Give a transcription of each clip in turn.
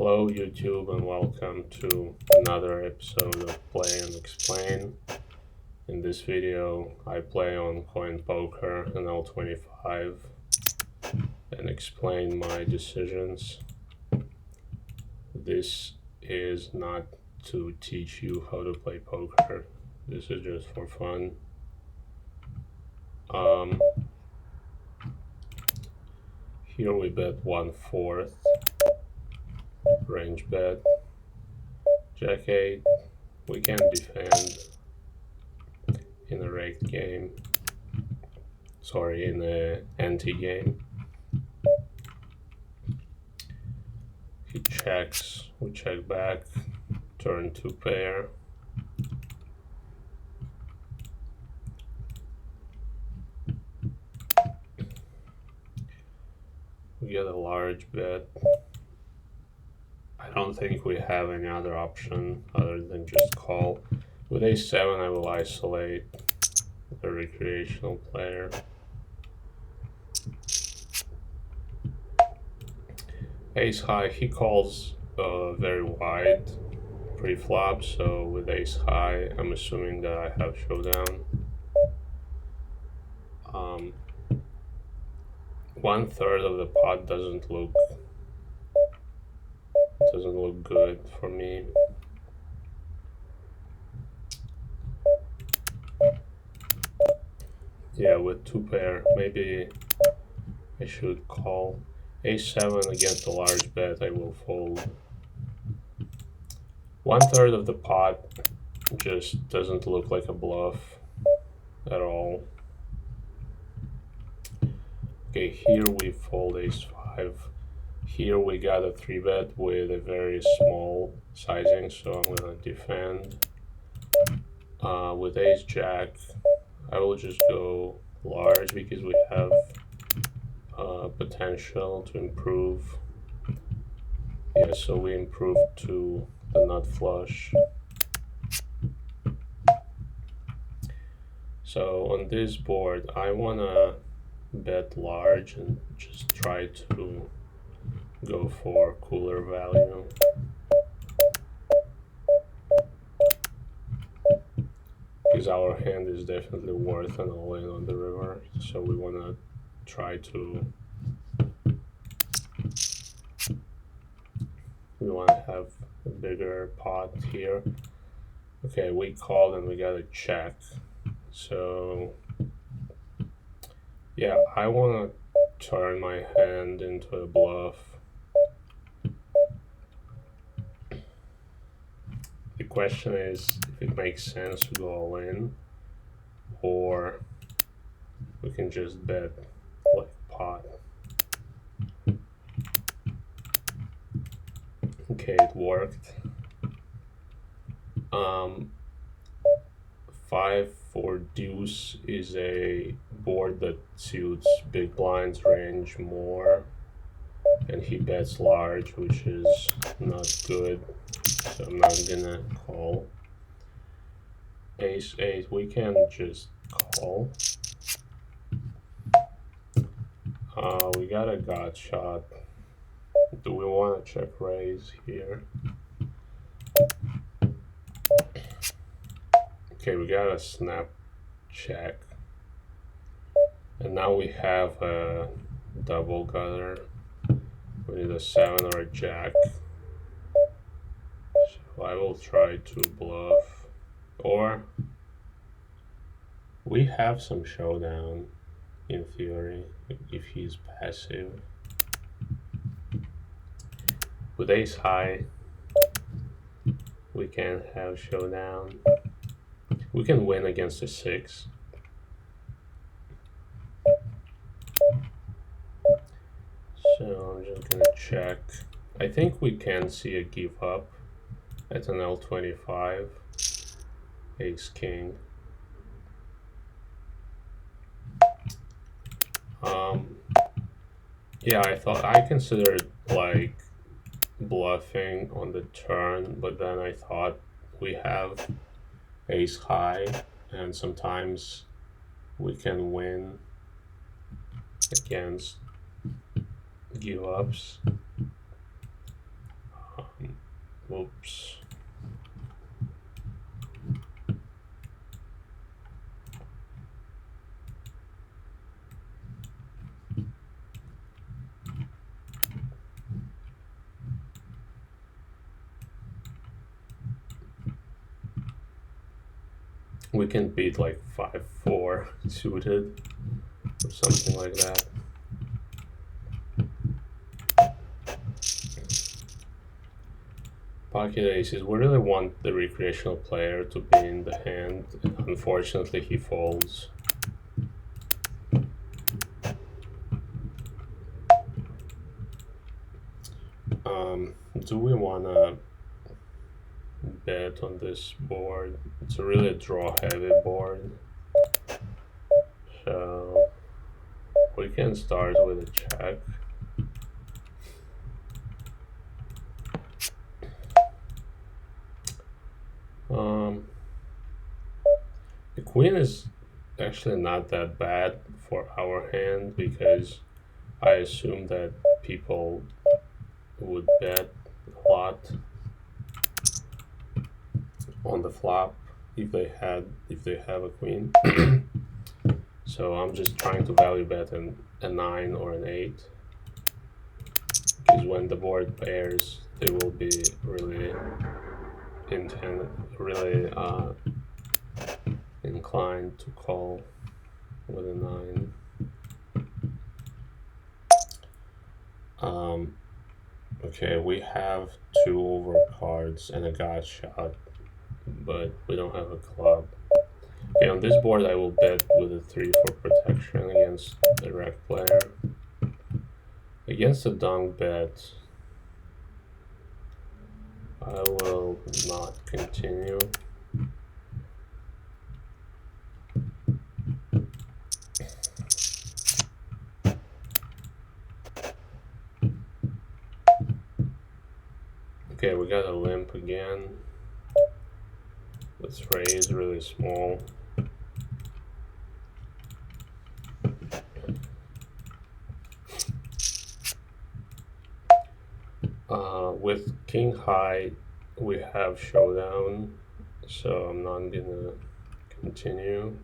Hello YouTube and welcome to another episode of Play and Explain. In this video I play on CoinPoker NL25 and explain my decisions. This is not to teach you how to play poker, this is just for fun. Here we bet 1/4, range bet, Jack 8, we can defend in a raked game, in a anti game. He checks, we check back, turn 2 pair. We get a large bet. I don't think we have any other option other than just call. With ace-7 I will isolate the recreational player. Ace-high, he calls very wide pre-flop, so with ace-high I'm assuming that I have showdown. 1/3 of the pot doesn't look good for me. Yeah, with 2 pair, maybe I should call. Ace-7 against a large bet, I will fold. 1/3 of the pot just doesn't look like a bluff at all. Okay, here we fold ace-5. Here we got a 3-bet with a very small sizing, so I'm gonna defend. With ace-jack, I will just go large because we have potential to improve. Yeah, so we improve to the nut flush. So on this board, I wanna bet large and just try to go for cooler value. Because our hand is definitely worth an all-in on the river, so we wanna try to have a bigger pot here. Okay, we called and we got a check. So yeah, I want to turn my hand into a bluff. The question is if it makes sense to go all in, or we can just bet like pot. Okay, it worked. 5 for deuce is a board that suits big blinds range more, and he bets large, which is not good, so I'm not gonna call. Ace-8, we can just call. We got a gut shot. Do we want to check raise here? Okay, we got a snap check. And now we have a double gutter. We need a 7 or a jack. So I will try to bluff. Or we have some showdown in theory if he's passive. With ace-high, we can have showdown. We can win against a 6. So I'm just gonna check. I think we can see a give up at an NL25. Ace-king. Yeah, I considered like bluffing on the turn, but then I thought we have ace-high, and sometimes we can win against give-ups. Oops. We can beat like 5-4 suited or something like that. Pocket aces. We really want the recreational player to be in the hand. Unfortunately, he folds. Do we want to bet on this board? It's a really draw-heavy board. So we can start with a check. The queen is actually not that bad for our hand because I assume that people would bet a lot on the flop if they have a queen. So I'm just trying to value bet a 9 or an 8 because when the board pairs, they will be really inclined to call with a 9. Okay, we have 2 overcards and a god shot, but we don't have a club. Okay, on this board I will bet with a 3 for protection against the rec player. Against a dunk bet, I will not continue. Okay, we got a limp again. Let's raise really small. With king high, we have showdown, so I'm not gonna continue.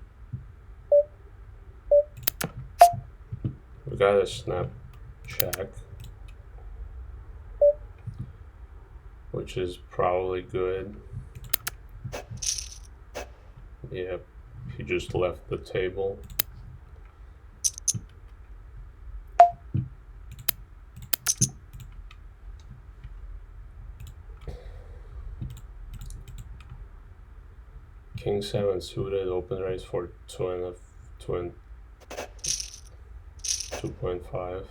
We got a snap check, which is probably good. Yep, he just left the table. King 7 suited, open raise for 2.5.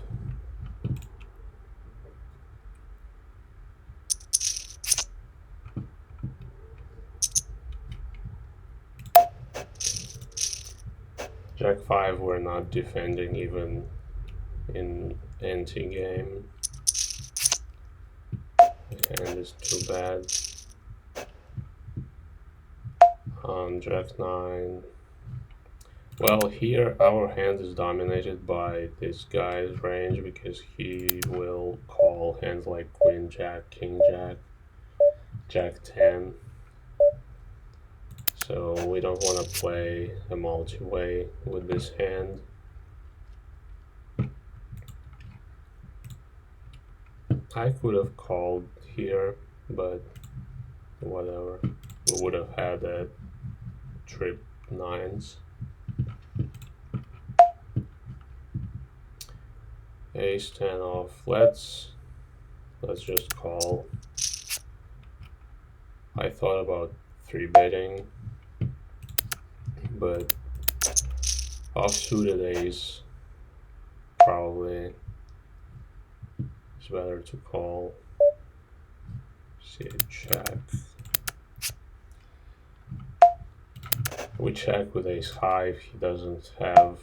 Jack 5, we're not defending even in anti-game. The hand is too bad. On Jack 9. Well, here our hand is dominated by this guy's range because he will call hands like Queen Jack, King Jack, Jack 10. So we don't want to play a multi-way with this hand. I could have called here, but whatever. We would have had a trip 9s. Ace 10 off. Let's just call. I thought about 3-betting, but off-suited ace probably is better to call. See a check. We check with ace high. If he doesn't have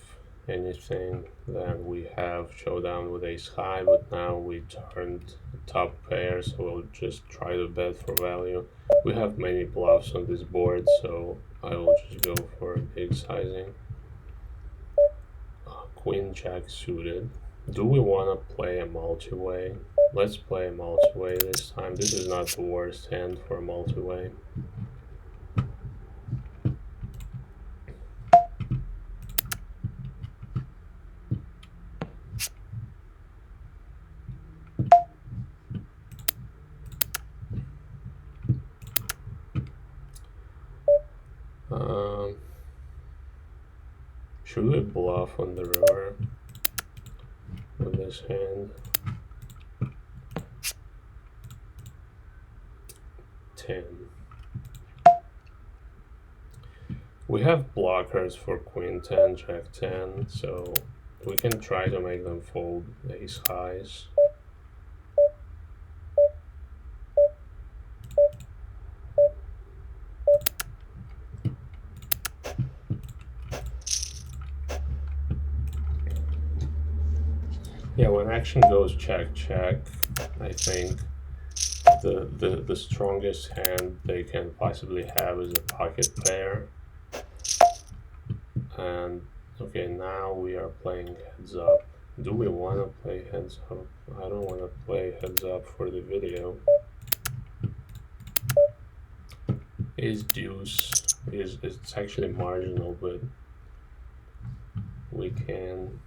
anything, then we have showdown with ace high, but now we turned the top pair, so we'll just try to bet for value. We have many bluffs on this board, so I will just go for big sizing. Queen Jack suited. Do we want to play a multi-way? Let's play multi-way this time. This is not the worst hand for multi-way. Should we bluff on the river with this hand? 10. We have blockers for Queen 10, Jack 10, so we can try to make them fold ace highs. Yeah, when action goes check, check, I think the strongest hand they can possibly have is a pocket pair. And okay, now we are playing heads up. Do we want to play heads up? I don't want to play heads up for the video. Ace deuce is it's actually marginal, but we can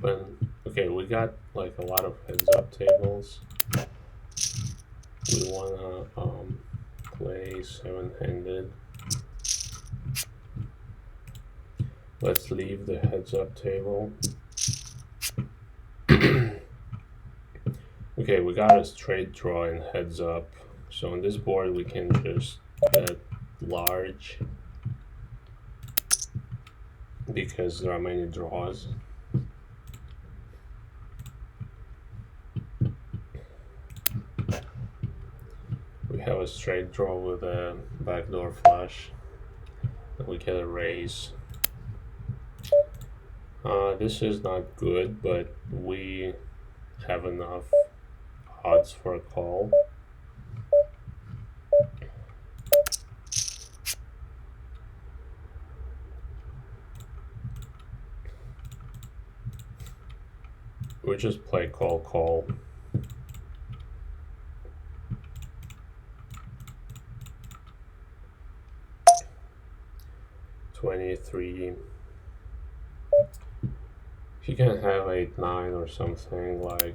open. Okay, we got like a lot of heads up tables. We wanna play 7-handed. Let's leave the heads up table. Okay, we got a straight draw in heads up. So on this board we can just bet large because there are many draws. We have a straight draw with a backdoor flush. We get a raise. This is not good, but we have enough odds for a call. We just play call, call. $23. You can have 8-9 or something like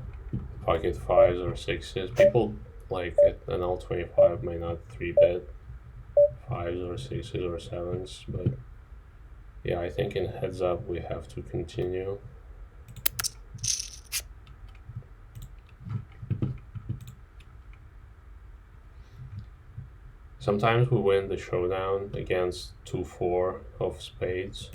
pocket fives or sixes. People like at NL25 may not 3-bet fives or sixes or sevens, but yeah, I think in heads up we have to continue. Sometimes we win the showdown against 2-4 of spades.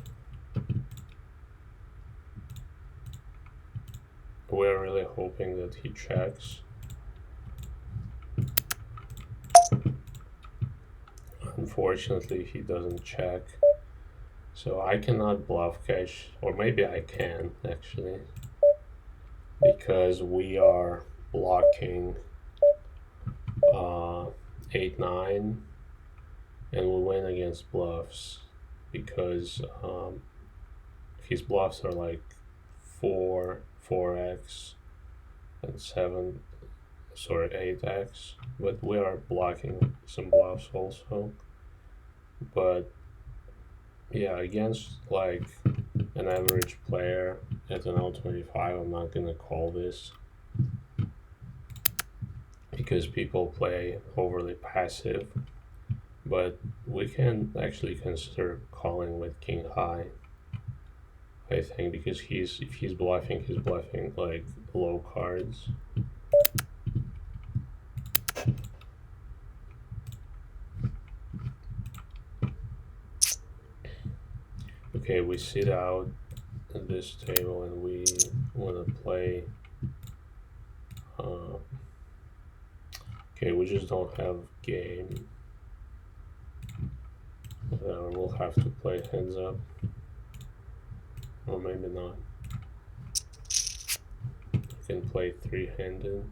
We're really hoping that he checks. Unfortunately, he doesn't check. So I cannot bluff catch, or maybe I can actually, because we are blocking 8-9, and we win against bluffs because his bluffs are like 4x and 8x, but we are blocking some bluffs also. But yeah, against like an average player at an L25, I'm not gonna call this because people play overly passive, but we can actually consider calling with king high, I think, because if he's bluffing like low cards. Okay, we sit out at this table and we want to play. Okay, we just don't have game. We'll have to play heads up, or maybe not. We can play 3-handed.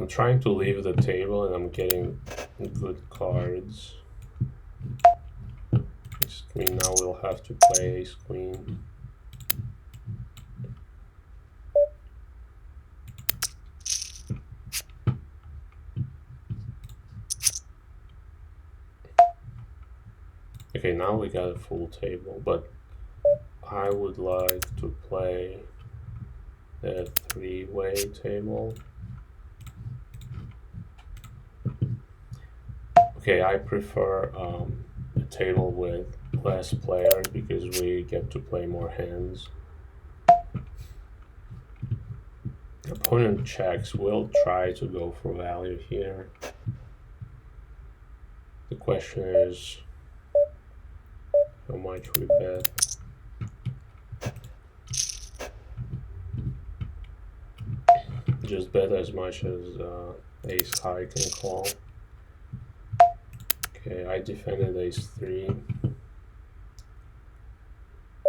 I'm trying to leave the table and I'm getting good cards. Ace queen, now we'll have to play ace queen. Okay, now we got a full table, but I would like to play the three-way table. Okay, I prefer a table with less players because we get to play more hands. Opponent checks. We'll try to go for value here. The question is how much we bet. Just bet as much as ace high can call. Okay, I defended ace 3.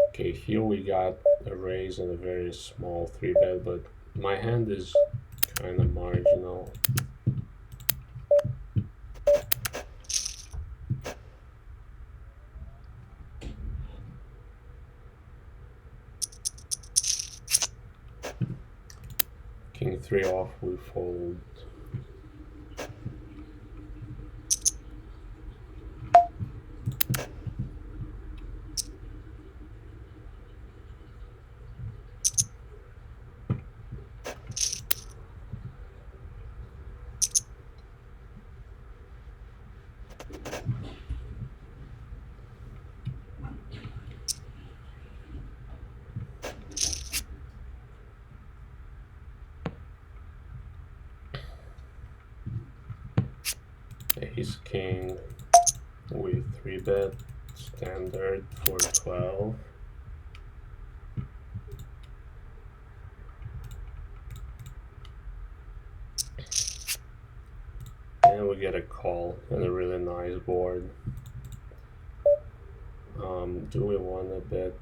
Okay, here we got a raise and a very small 3-bet, but my hand is kind of marginal. King 3 off, we fold. Ace king with 3-bet standard for 12. And we get a call and a really nice board. Do we want to bet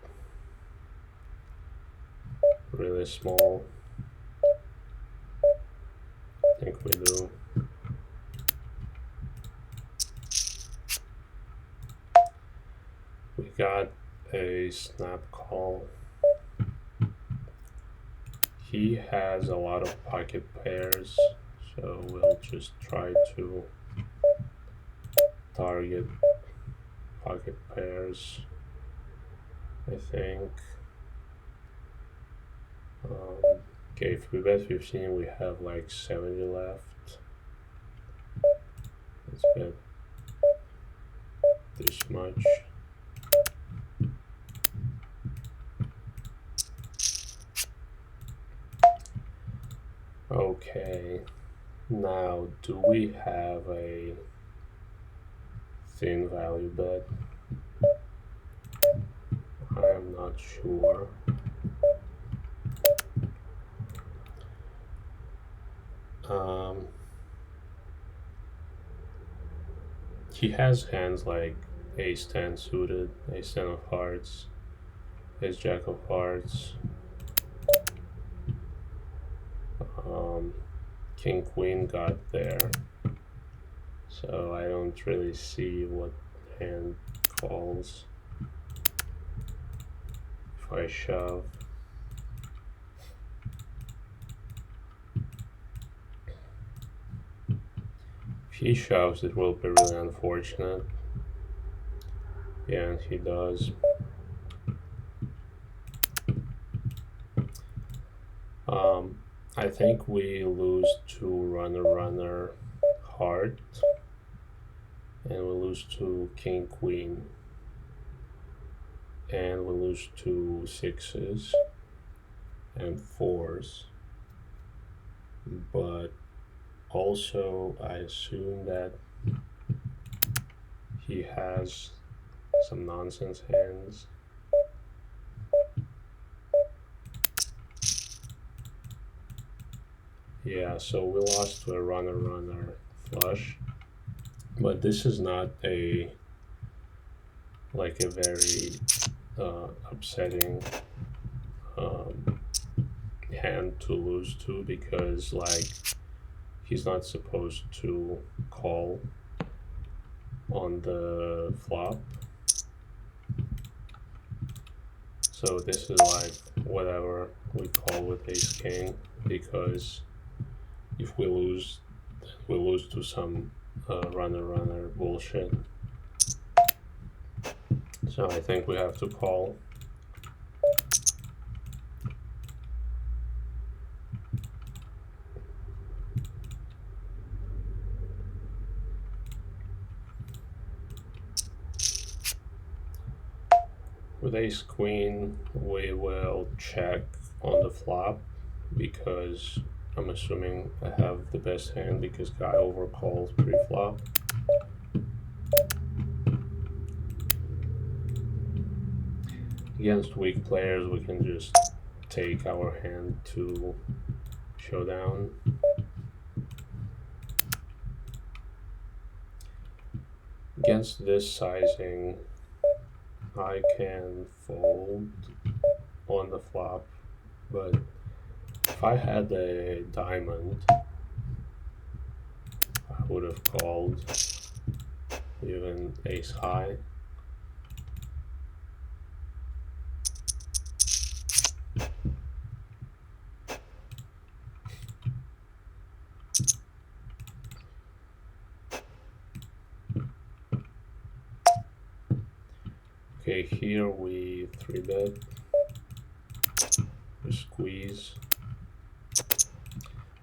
really small? I think we do. We got a snap call. He has a lot of pocket pairs, so we'll just try to target pocket pairs, I think. Okay, if we bet 15, we have like 70 left. Let's bet this much. Okay, now do we have a thin value bet? I am not sure. He has hands like ace 10 suited, ace 10 of hearts, ace jack of hearts, king queen got there, so I don't really see what hand calls if I shove. If he shoves, it will be really unfortunate. Yeah, and he does. I think we lose to runner heart, and we lose to king queen, and we lose to 6s and 4s, but also I assume that he has some nonsense hands. Yeah, so we lost to a runner flush, but this is not a very upsetting hand to lose to, because like he's not supposed to call on the flop. So this is like whatever we call with ace king, because if we lose to some runner bullshit. So I think we have to call. With ace queen, we will check on the flop, because I'm assuming I have the best hand because guy overcalls pre-flop. Against weak players, we can just take our hand to showdown. Against this sizing, I can fold on the flop, but if I had a diamond, I would have called even ace high. Okay, here we 3-bet, we squeeze.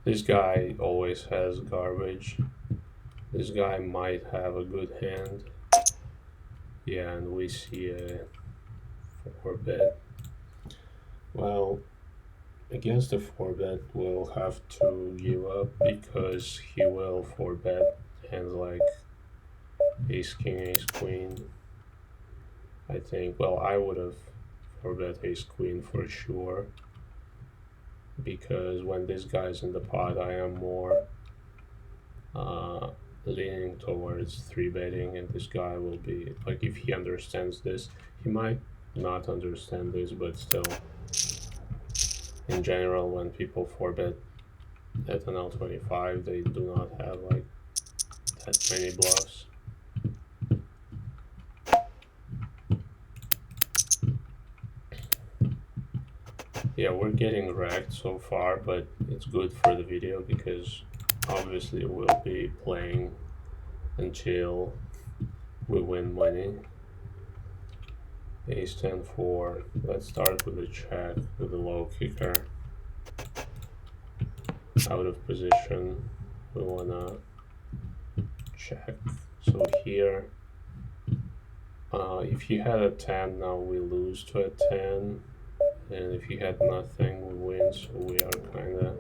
This guy always has garbage. This guy might have a good hand. Yeah, and we see a 4-bet. Well, against the 4-bet, we'll have to give up because he will 4-bet hands like ace king, ace queen. I think, well, I would have 4-bet ace queen for sure, because when this guy's in the pot, I am more leaning towards 3-betting, and this guy will be, like, if he understands this, he might not understand this, but still, in general, when people 4-bet at NL25, they do not have like that many bluffs. Yeah, we're getting wrecked so far, but it's good for the video because obviously we'll be playing until we win money. Ace 10-4. Let's start with a check with a low kicker. Out of position, we wanna check. So here, if he had a 10, now we lose to a 10. And if he had nothing, we win, so we are kinda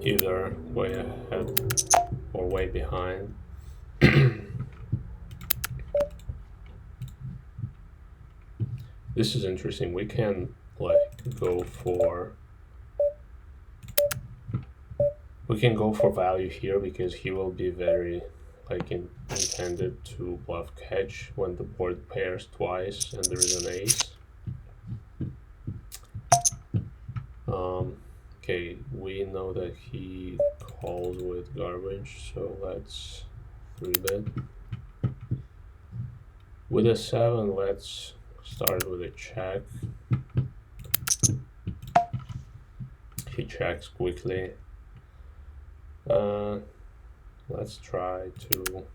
either way ahead or way behind. This is interesting. We can like go for value here because he will be very like intended to bluff catch when the board pairs twice and there is an ace. Okay, we know that he calls with garbage, so let's 3-bet. With a 7, let's start with a check. He checks quickly. Let's try to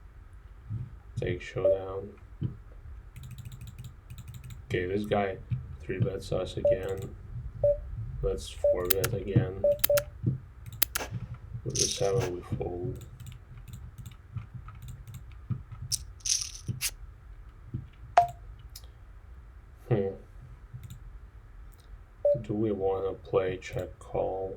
take showdown. Okay, this guy 3-bets us again. Let's 4-bet again. With the 7 we fold. Do we want to play check call?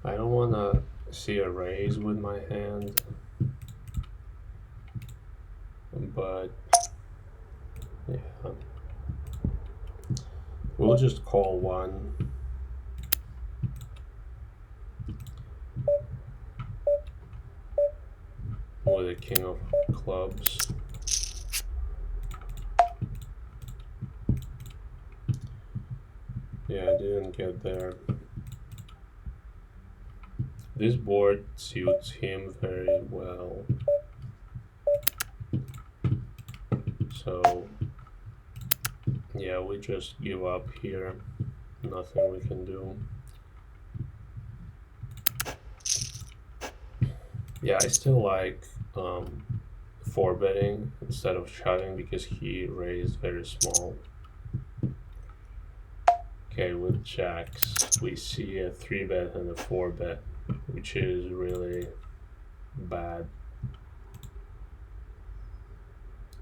I don't want to see a raise with my hand, but yeah, we'll just call one. king of clubs. Yeah, I didn't get there. This board suits him very well. So yeah, we just give up here. Nothing we can do. Yeah, I still like 4-betting instead of shoving because he raised very small. Okay, with jacks, we see a 3-bet and a 4-bet, which is really bad.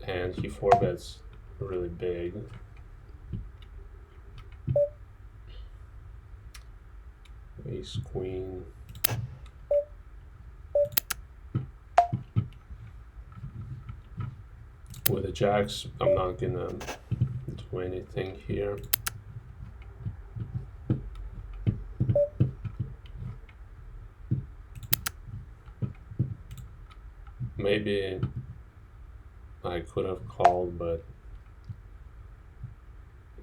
And he 4-bets really big. Ace, queen. With the jacks, I'm not gonna do anything here. Maybe I could have called, but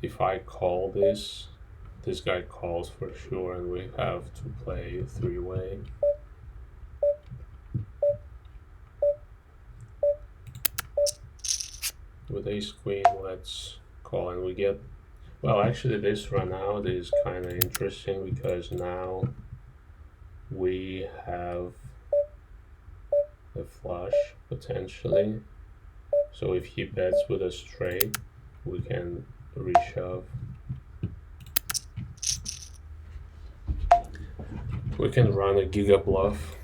if I call this guy calls for sure, and we have to play 3-way. With ace queen, let's call, and we get, well, actually this run out is kind of interesting because now we have a flush potentially. So if he bets with a straight, we can reshove. We can run a giga bluff.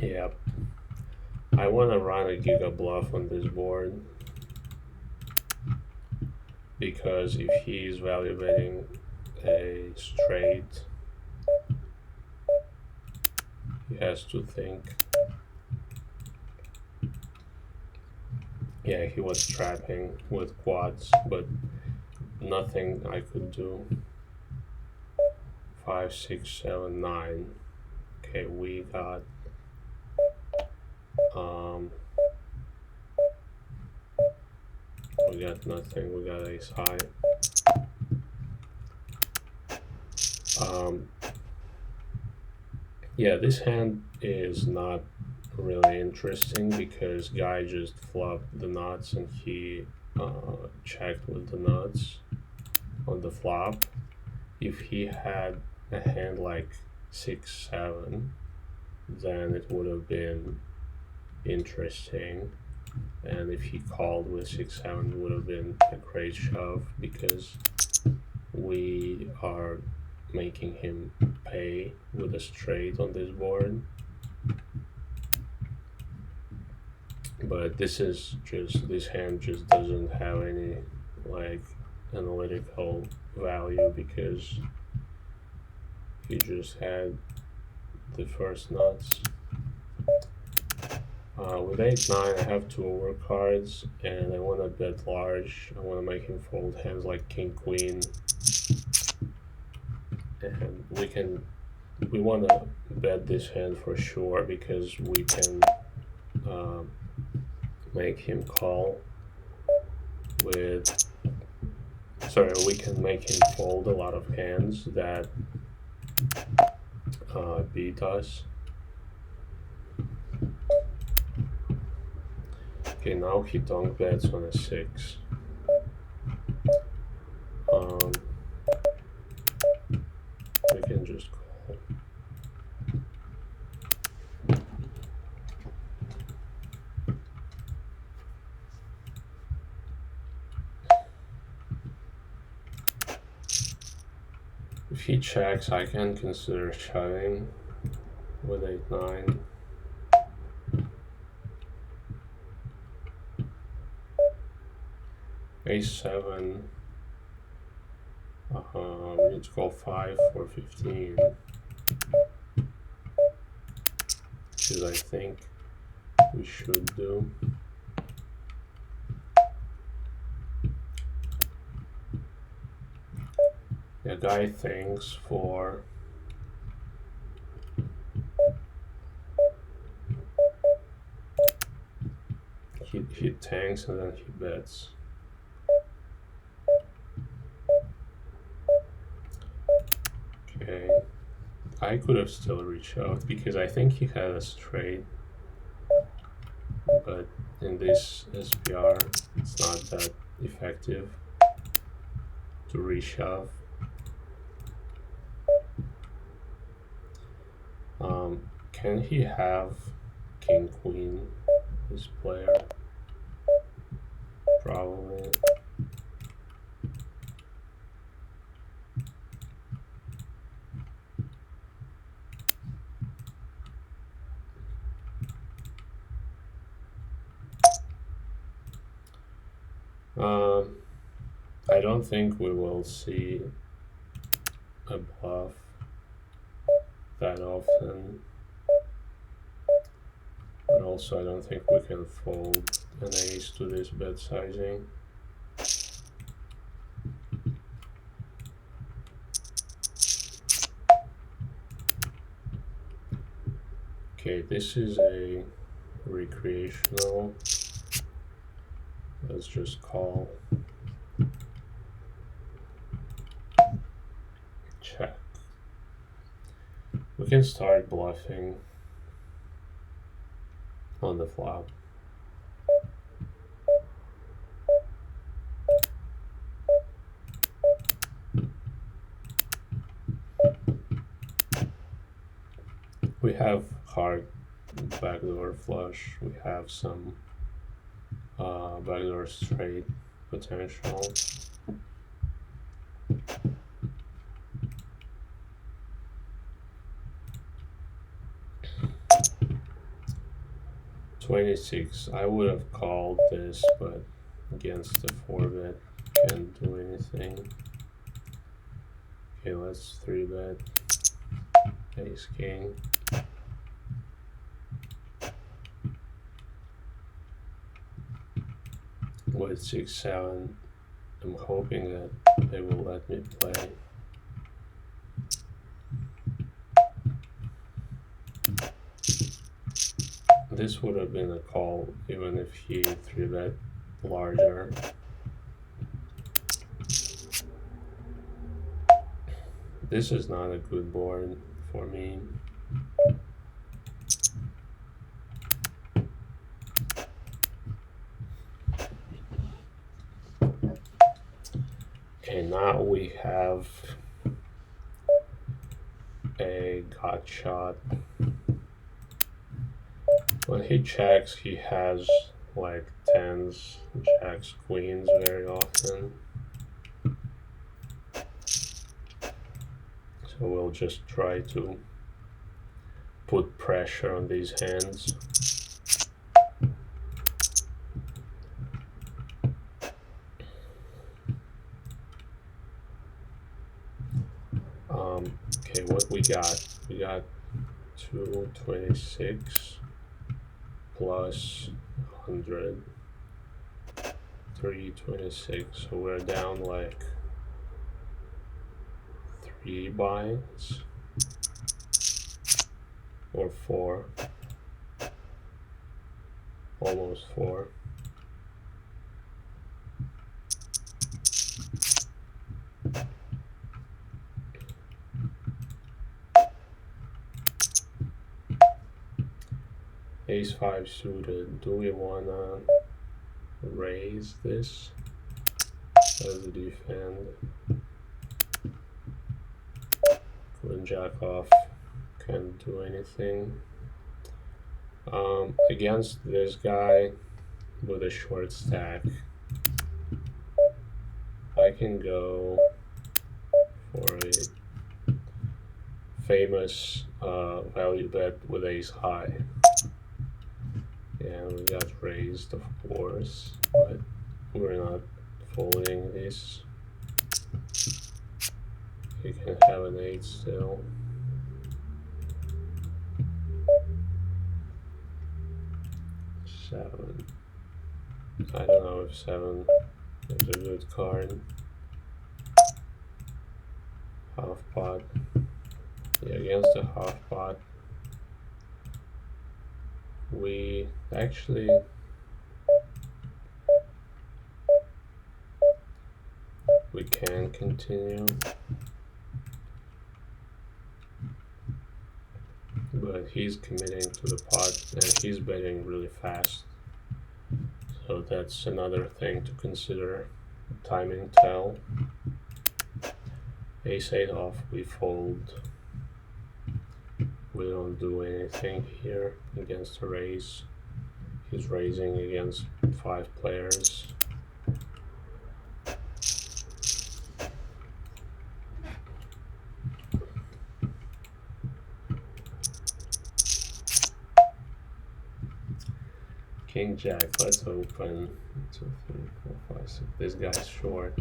Yep. I want to run a giga bluff on this board because if he's value betting a straight, he has to think. Yeah, he was trapping with quads, but nothing I could do. 5, 6, 7, 9. Okay, we got nothing. We got ace high. Yeah, this hand is not really interesting because guy just flopped the nuts and he checked with the nuts on the flop. If he had a hand like 6, 7, then it would have been interesting, and if he called with 6, 7, it would have been a great shove because we are making him pay with a straight on this board. But this hand just doesn't have any like analytical value because he just had the first nuts. With 8, 9, I have 2 overcards and I want to bet large. I want to make him fold hands like king, queen, and we want to bet this hand for sure because we can make him call with, we can make him fold a lot of hands that beat us. Okay, now he donk bets on a 6. We can just call. If he checks, I can consider shoving with 8, 9. Ace 7. We need to call 5 for 15. Which is, I think, we should do. guy thinks for he tanks and then he bets. Okay, I could have still reached out because I think he had a straight, but in this SPR it's not that effective to reshove. Can he have king queen, this player? Probably. I don't think we will see a bluff that often, but also I don't think we can fold an ace to this bet sizing. Okay, this is a recreational. Let's just call. Check. We can start bluffing on the flop. We have hard backdoor flush. We have some backdoor straight potential. $26. I would have called this, but against the 4-bet, can't do anything. Okay, let's 3-bet. Ace king. With 6-7, I'm hoping that they will let me play. This would have been a call even if he 3-bet larger. This is not a good board for me. Okay, now we have a gut shot. When he checks, he has like tens, jacks, queens very often. So we'll just try to put pressure on these hands. Okay, what we got? We got 226 plus 100, 326. So we're down like 3 binds or 4, almost 4. Ace-5 suited. Do we wanna raise this as a defend? Queen jack off, can't do anything. Against this guy with a short stack, I can go for a famous value bet with ace high. And we got raised, of course, but we're not folding this. You can have an 8 still. Seven. I don't know if 7 is a good card. half pot. Yeah, against the half pot, we actually we can continue, but he's committing to the pot and he's betting really fast. So that's another thing to consider. Timing tell. Ace-8 off, we fold. We don't do anything here against a raise. He's raising against 5 players. King Jack, let's open. 2, 3, 4, 5, 6. This guy's short.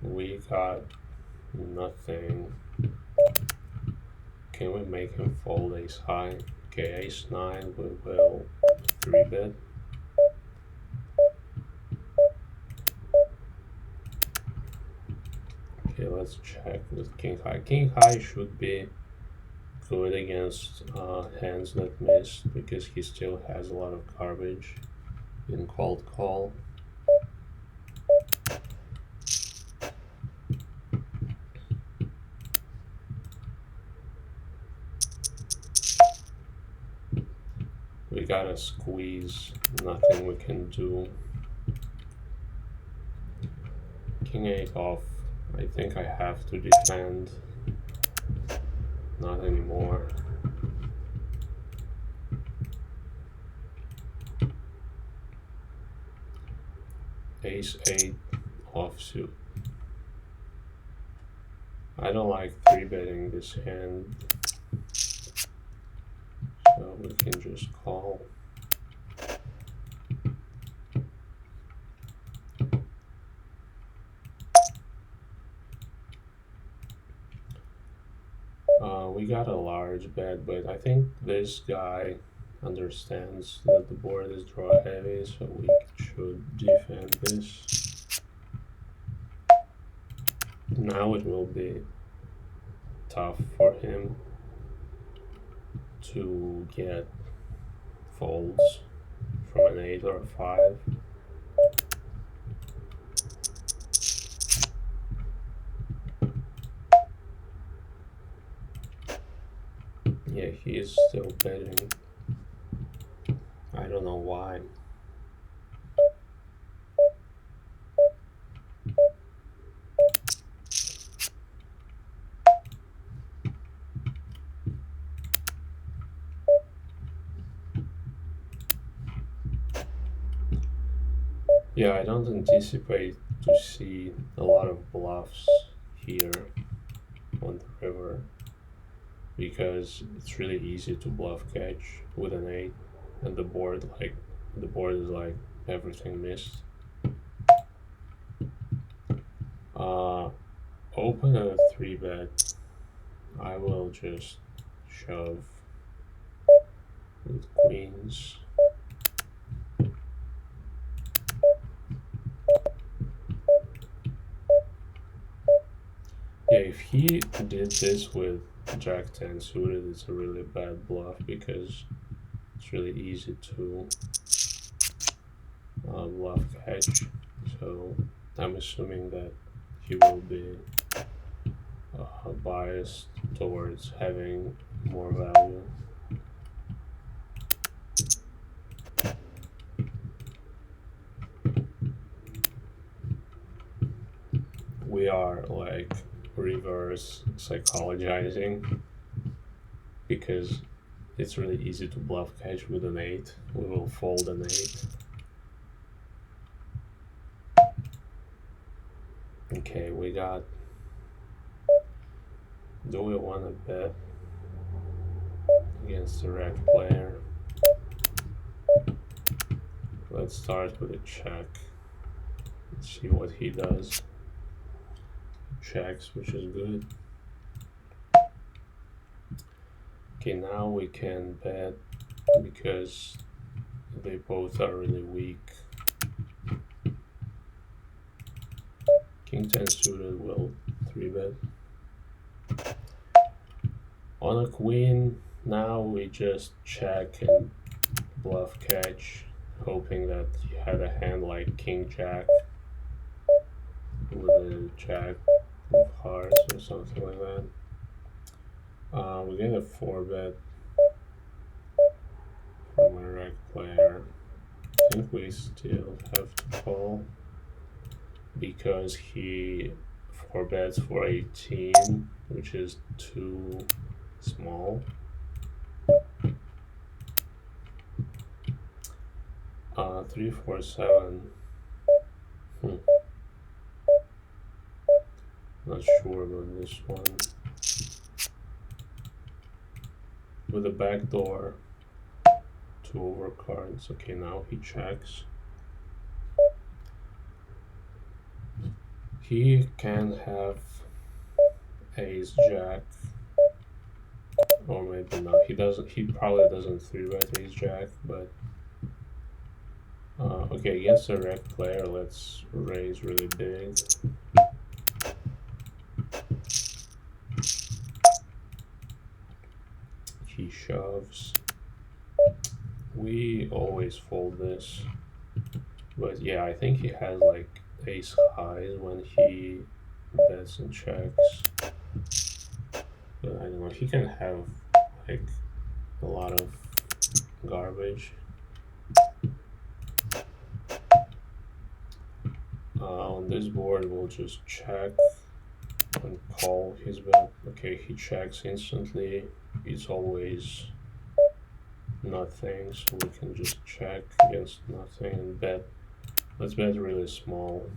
We got nothing. Can we make him fold ace high? Okay, ace-9, we will 3-bet. Okay, let's check with king high. King high should be good against hands that missed because he still has a lot of garbage in cold call. We gotta squeeze, nothing we can do. King 8 off, I think I have to defend. Not anymore. Ace-8 offsuit. I don't like 3-betting this hand, so we can just call. We got a large bet, but I think this guy understands that the board is draw heavy, so we should defend this. Now it will be tough for him to get folds from an 8 or a 5. Yeah, he is still betting. I don't know why. Yeah, I don't anticipate to see a lot of bluffs here on the river because it's really easy to bluff catch with an 8 and the board is like everything missed. Open a 3-bet. I will just shove with queens. Yeah, if he did this with Jack 10 suited, it's a really bad bluff because it's really easy to bluff catch. So I'm assuming that he will be biased towards having more value. We are like reverse psychologizing because it's really easy to bluff catch with an 8. We will fold an 8. Okay, we got. Do we want to bet against the red player? let's start with a check. Let's see what he does. Checks, which is good. Okay, now we can bet because they both are really weak. King 10 suited will 3-bet. On a queen, now we just check and bluff catch, hoping that he had a hand like King Jack with a Jack of hearts or something like that. We get a 4-bet from a reg player. I think we still have to call because he 4-bets for 18, which is too small. 3, 4, 7. Not sure about this one. With a backdoor, 2 overcards. Okay, now he checks. He can have ace jack, or maybe not. He doesn't. He probably doesn't 3-bet ace jack, but okay, against a reg player, let's raise really big. He shoves. We always fold this, but yeah, I think he has like ace highs when he bets and checks. But I don't know, he can have like a lot of garbage. On this board, we'll just check and call his bet. Okay, he checks instantly. It's always nothing, so we can just check against nothing and bet. Let's bet really small.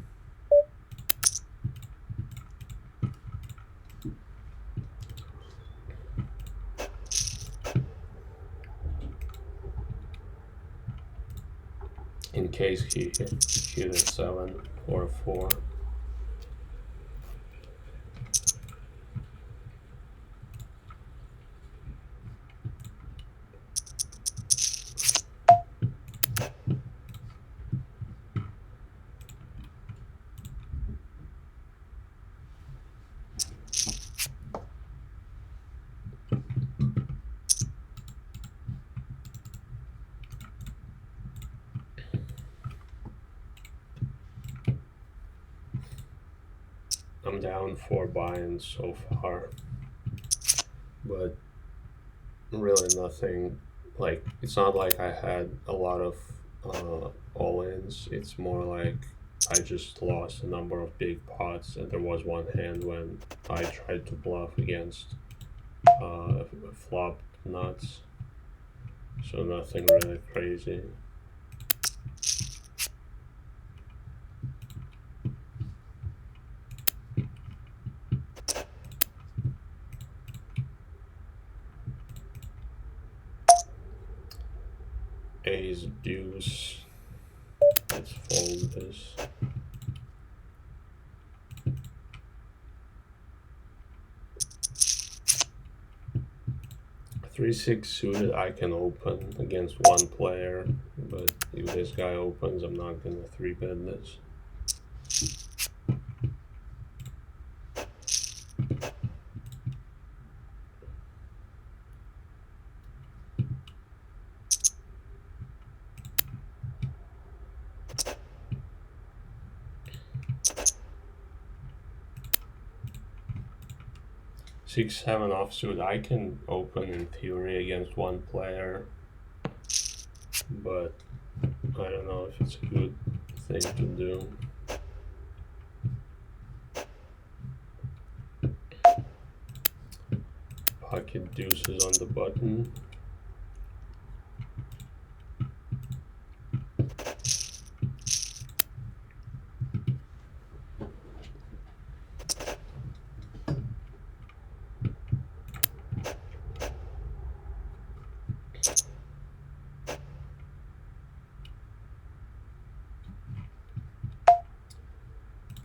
In case he hit a 7 or a 4. I'm down 4 buy-ins so far, but really nothing, like, it's not like I had a lot of all-ins. It's more like I just lost a number of big pots, and there was one hand when I tried to bluff against flopped nuts, so nothing really crazy. Ace deuce. Let's fold this. 3-6 suited I can open against one player, but if this guy opens, I'm not gonna 3-bet this. Six, 7 offsuit I can open in theory against one player, but I don't know if it's a good thing to do. Pocket deuces on the button.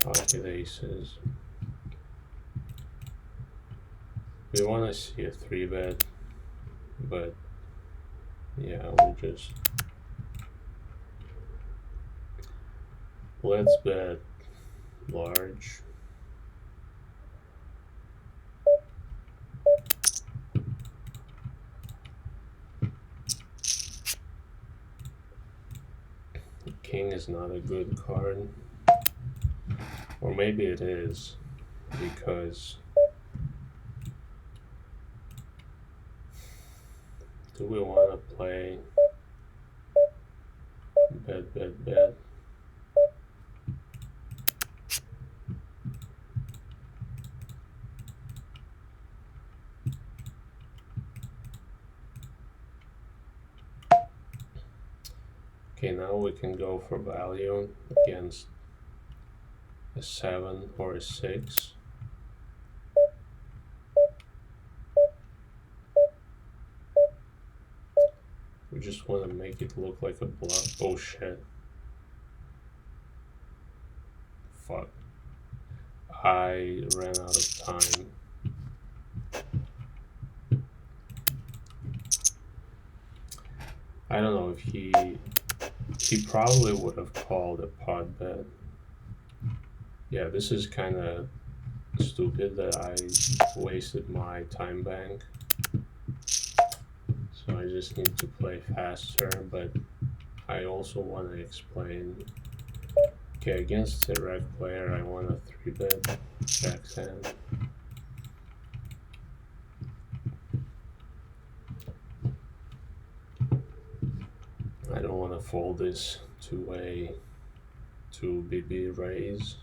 pocket aces. We want to see a 3-bet, but yeah, let's bet large. King is not a good card, or maybe it is, because do we want to play bet? Okay, now we can go for value against a 7 or a 6. We just want to make it look like a bluff. Oh shit. Fuck. I ran out of time. I don't know if he probably would have called a pot bet. Yeah, this is kind of stupid that I wasted my time bank. So I just need to play faster, but I also want to explain. Okay, against a reg player, I want a 3-bet backhand. I don't want to fold this to a 2BB raise.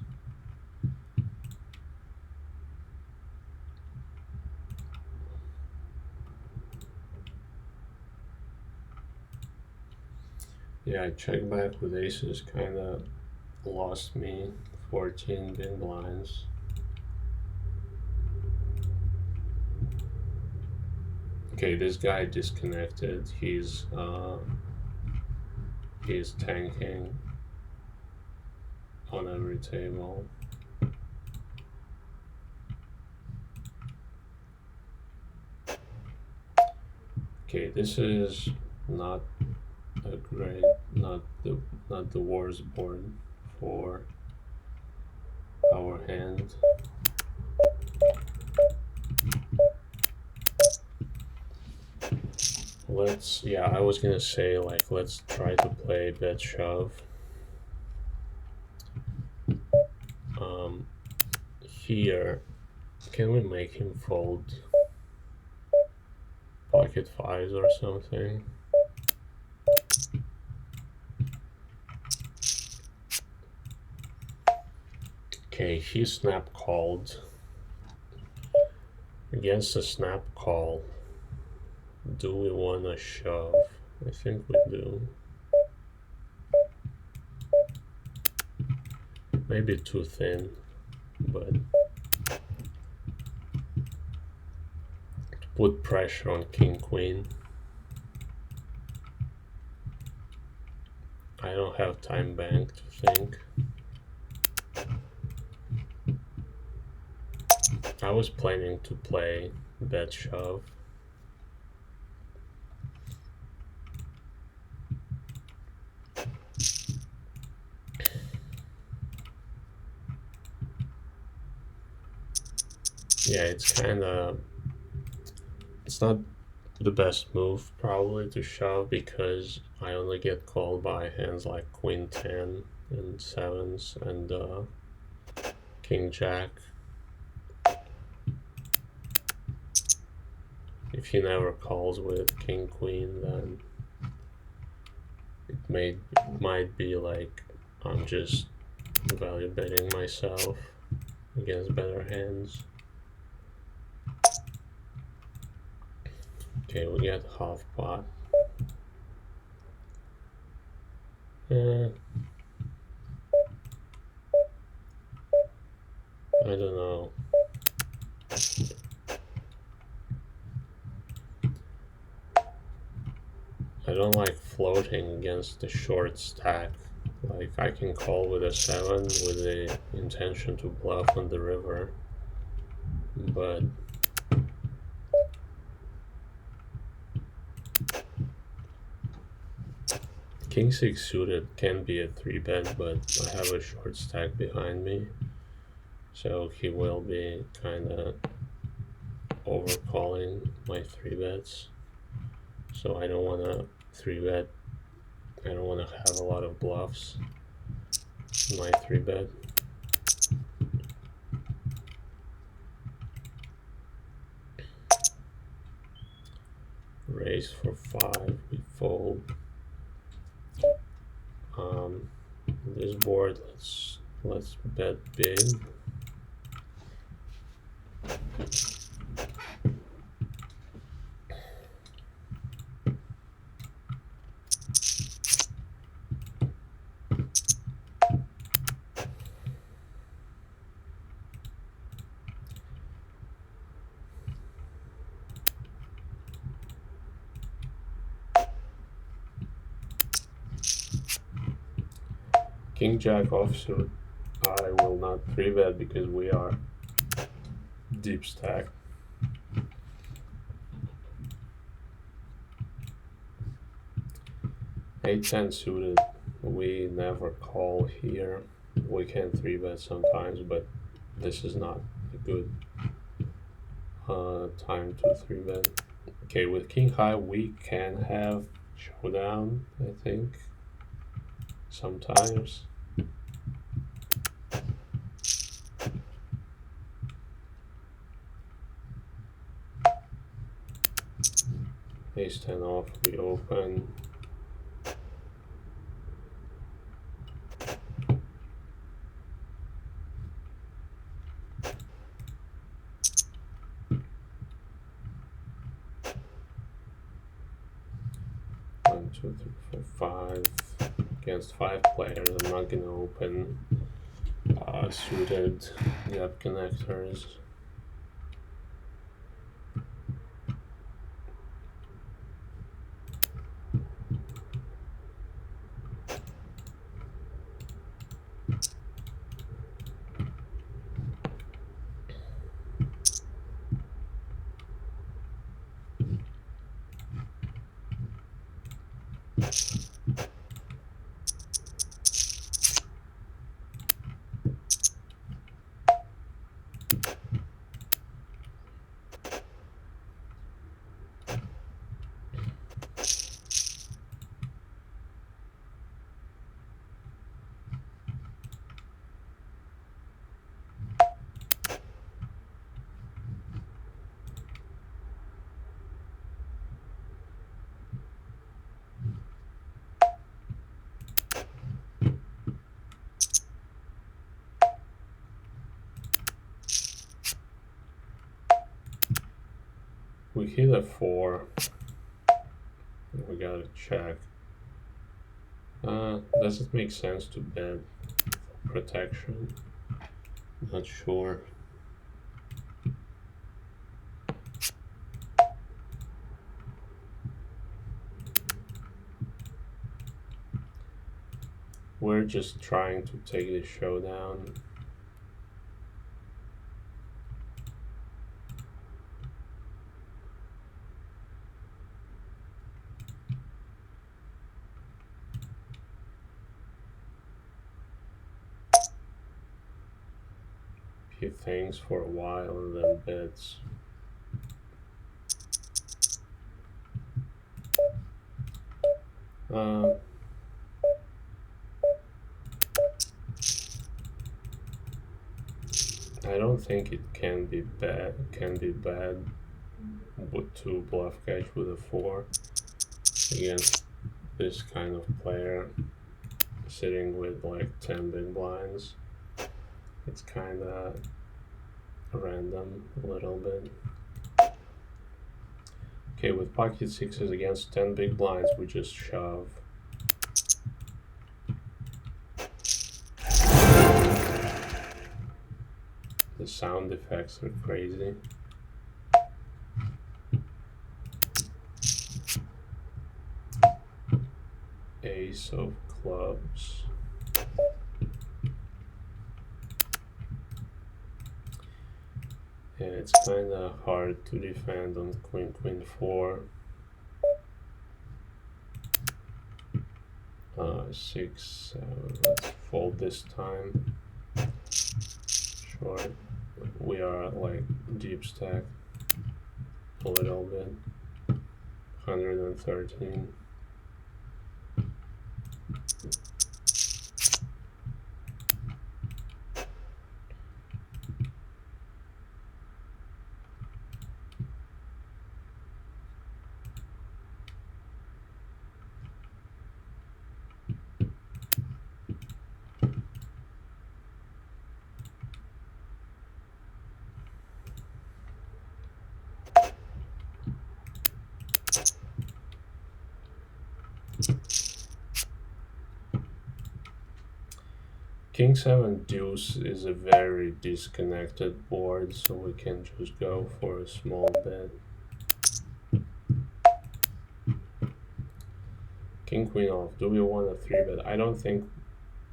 Yeah, I check back with aces, kind of lost me 14 big blinds. Okay, this guy disconnected. He's tanking on every table. Okay, this is not a great, not the worst board for our hand. I was gonna say, like, let's try to play bet shove. Here, can we make him fold pocket fives or something? Okay, he snap called. Against a snap call, do we want to shove? I think we do. Maybe too thin, but to put pressure on king queen. I don't have time bank to think. I was planning to play bet shove. Yeah, it's not the best move probably to shove, because I only get called by hands like queen 10 and 7s and king jack. If he never calls with king queen, then it might be like I'm just value betting myself against better hands. Okay, we get half pot. I don't know. I don't like floating against the short stack. Like I can call with a 7 with the intention to bluff on the river, but King 6 suited can be a 3-bet, but I have a short stack behind me, so he will be kinda overcalling my 3-bets. So I don't wanna 3-bet, I don't wanna have a lot of bluffs in my 3-bet. Raise for 5, we fold. This board, let's bet big. King Jack offsuit, I will not 3-bet because we are deep stack. Eight 10 suited, we never call here. We can 3-bet sometimes, but this is not a good time to 3-bet. Okay, with King High we can have showdown, I think, sometimes. Ace 10 off, we open. One, two, three, four, 5. Against 5 players, I'm not gonna open suited gap connectors. We hit a 4. We gotta check. Does it make sense to bet for protection? Not sure. We're just trying to take the showdown. He thinks for a while and then bets. I don't think it can be bad. With to bluff catch with a 4 against this kind of player sitting with like 10 big blinds. It's kind of random a little bit. Okay, with pocket 6s against 10 big blinds, we just shove. The sound effects are crazy. Ace of clubs. Yeah, it's kind of hard to defend on queen, queen 4. 6, let's fold this time. Sure, we are like deep stack a little bit. 113. King 7 deuce is a very disconnected board, so we can just go for a small bet. King queen off. Do we want a 3-bet? I don't think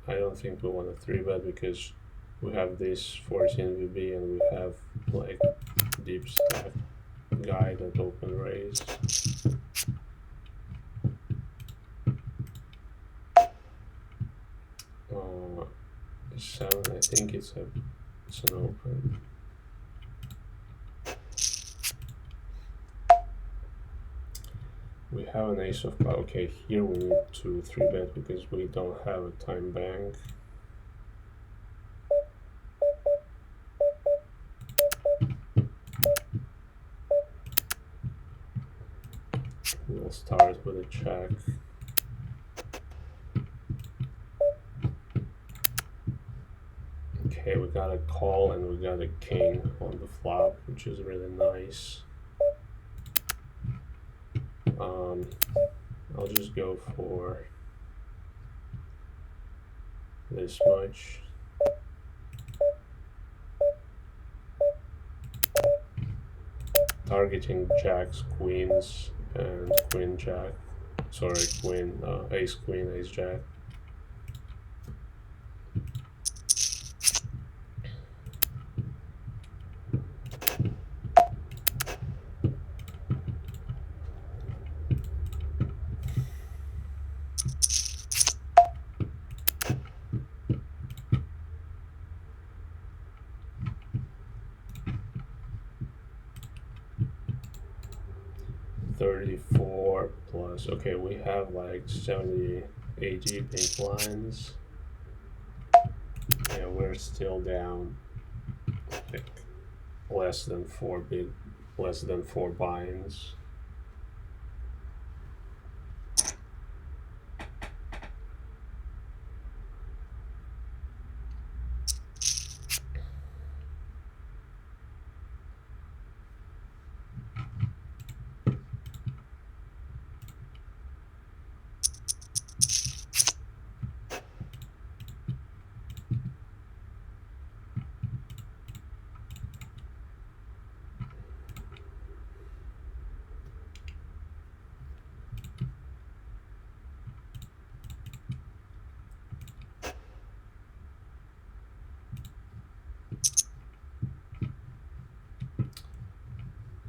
we want a 3-bet because we have this 14 VB and we have like deep stack guy that open raise. Uh, 7, I think it's an open. We have an ace of power. Okay, here we need to 3-bet because we don't have a time bank. We'll start with a check. Okay, we got a call and we got a king on the flop, which is really nice. I'll just go for this much. Targeting jacks, queens, and queen jack. Sorry, queen, ace queen, ace jack. $34 plus. Okay, we have like 70, 80 big blinds. Yeah, we're still down like less than 4 binds.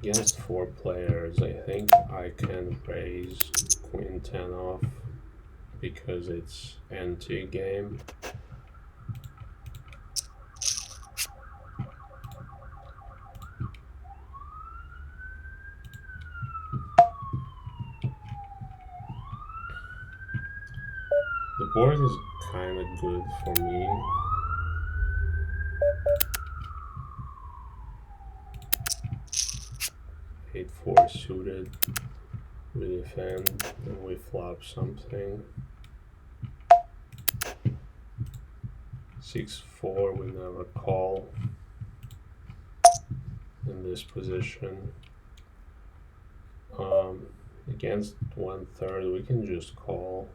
Against 4 players, I think I can raise queen 10 off because it's anti-game. The board is kind of good for me. Eight 4 suited, we defend, and we flop something. 6-4, we never call in this position. Against 1/3, we can just call.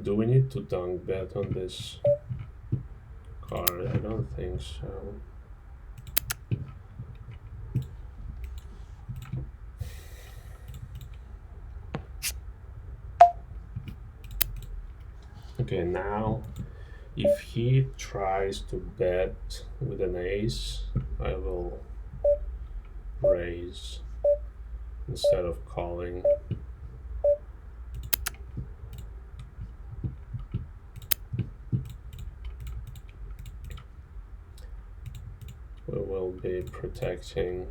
Do we need to dunk bet on this card? I don't think so. Okay, now If he tries to bet with an ace, I will raise instead of calling. We will be protecting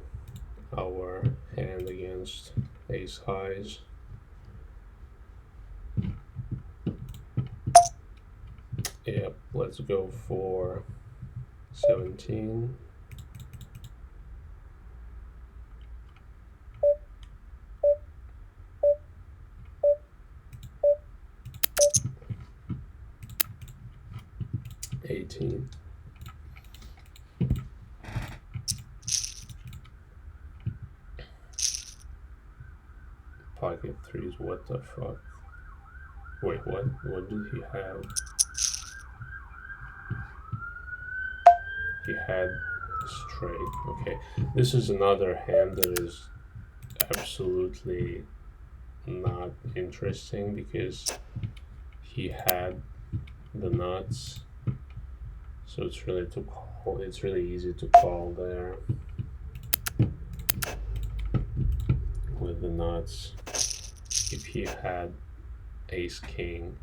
our hand against ace highs. Yep, let's go for 17. Pocket threes, what the fuck? Wait, what? What did he have? He had straight. Okay, this is another hand that is absolutely not interesting because he had the nuts. So it's really to call. It's really easy to call there with the nuts. If he had ace king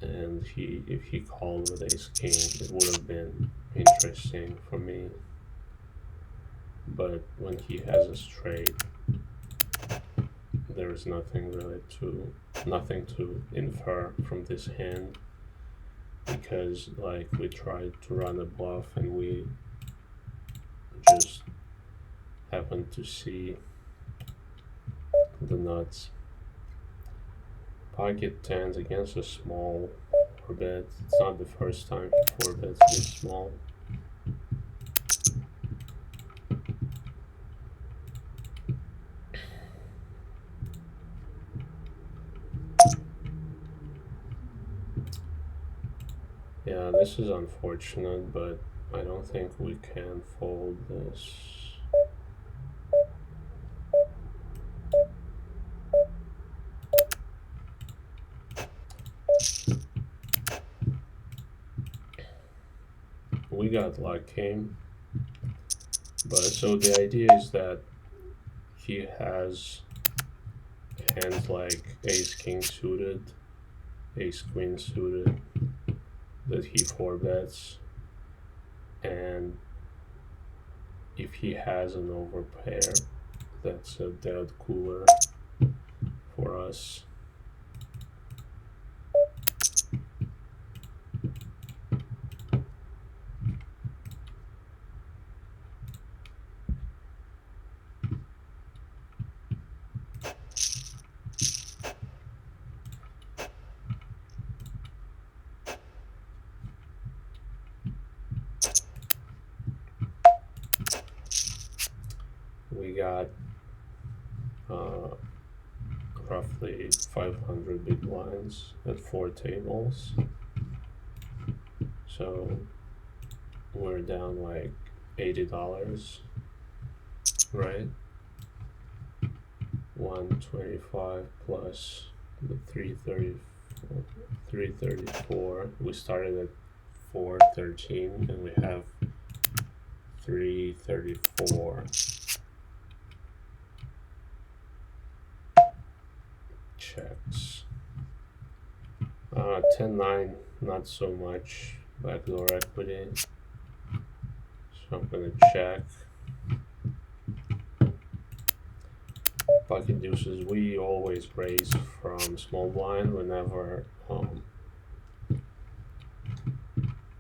and if he called with ace king, it would have been interesting for me. But when he has a straight, there is nothing to infer from this hand, because like we tried to run a bluff and we just happened to see the nuts. Pocket tens against a small 4-bet. It's not the first time 4-bets this small. Yeah, this is unfortunate, but I don't think we can fold this. We got lucky, but so the idea is that he has hands like ace king suited, ace queen suited, that he 4-bets, and if he has an overpair, that's a dead cooler for us. We got roughly 500 big blinds at 4 tables, so we're down like $80, right? 125 plus the 334. We started at 413 and we have 334. Checks. 10-9, not so much backdoor equity, so I'm gonna check. Pocket deuces, we always raise from small blind whenever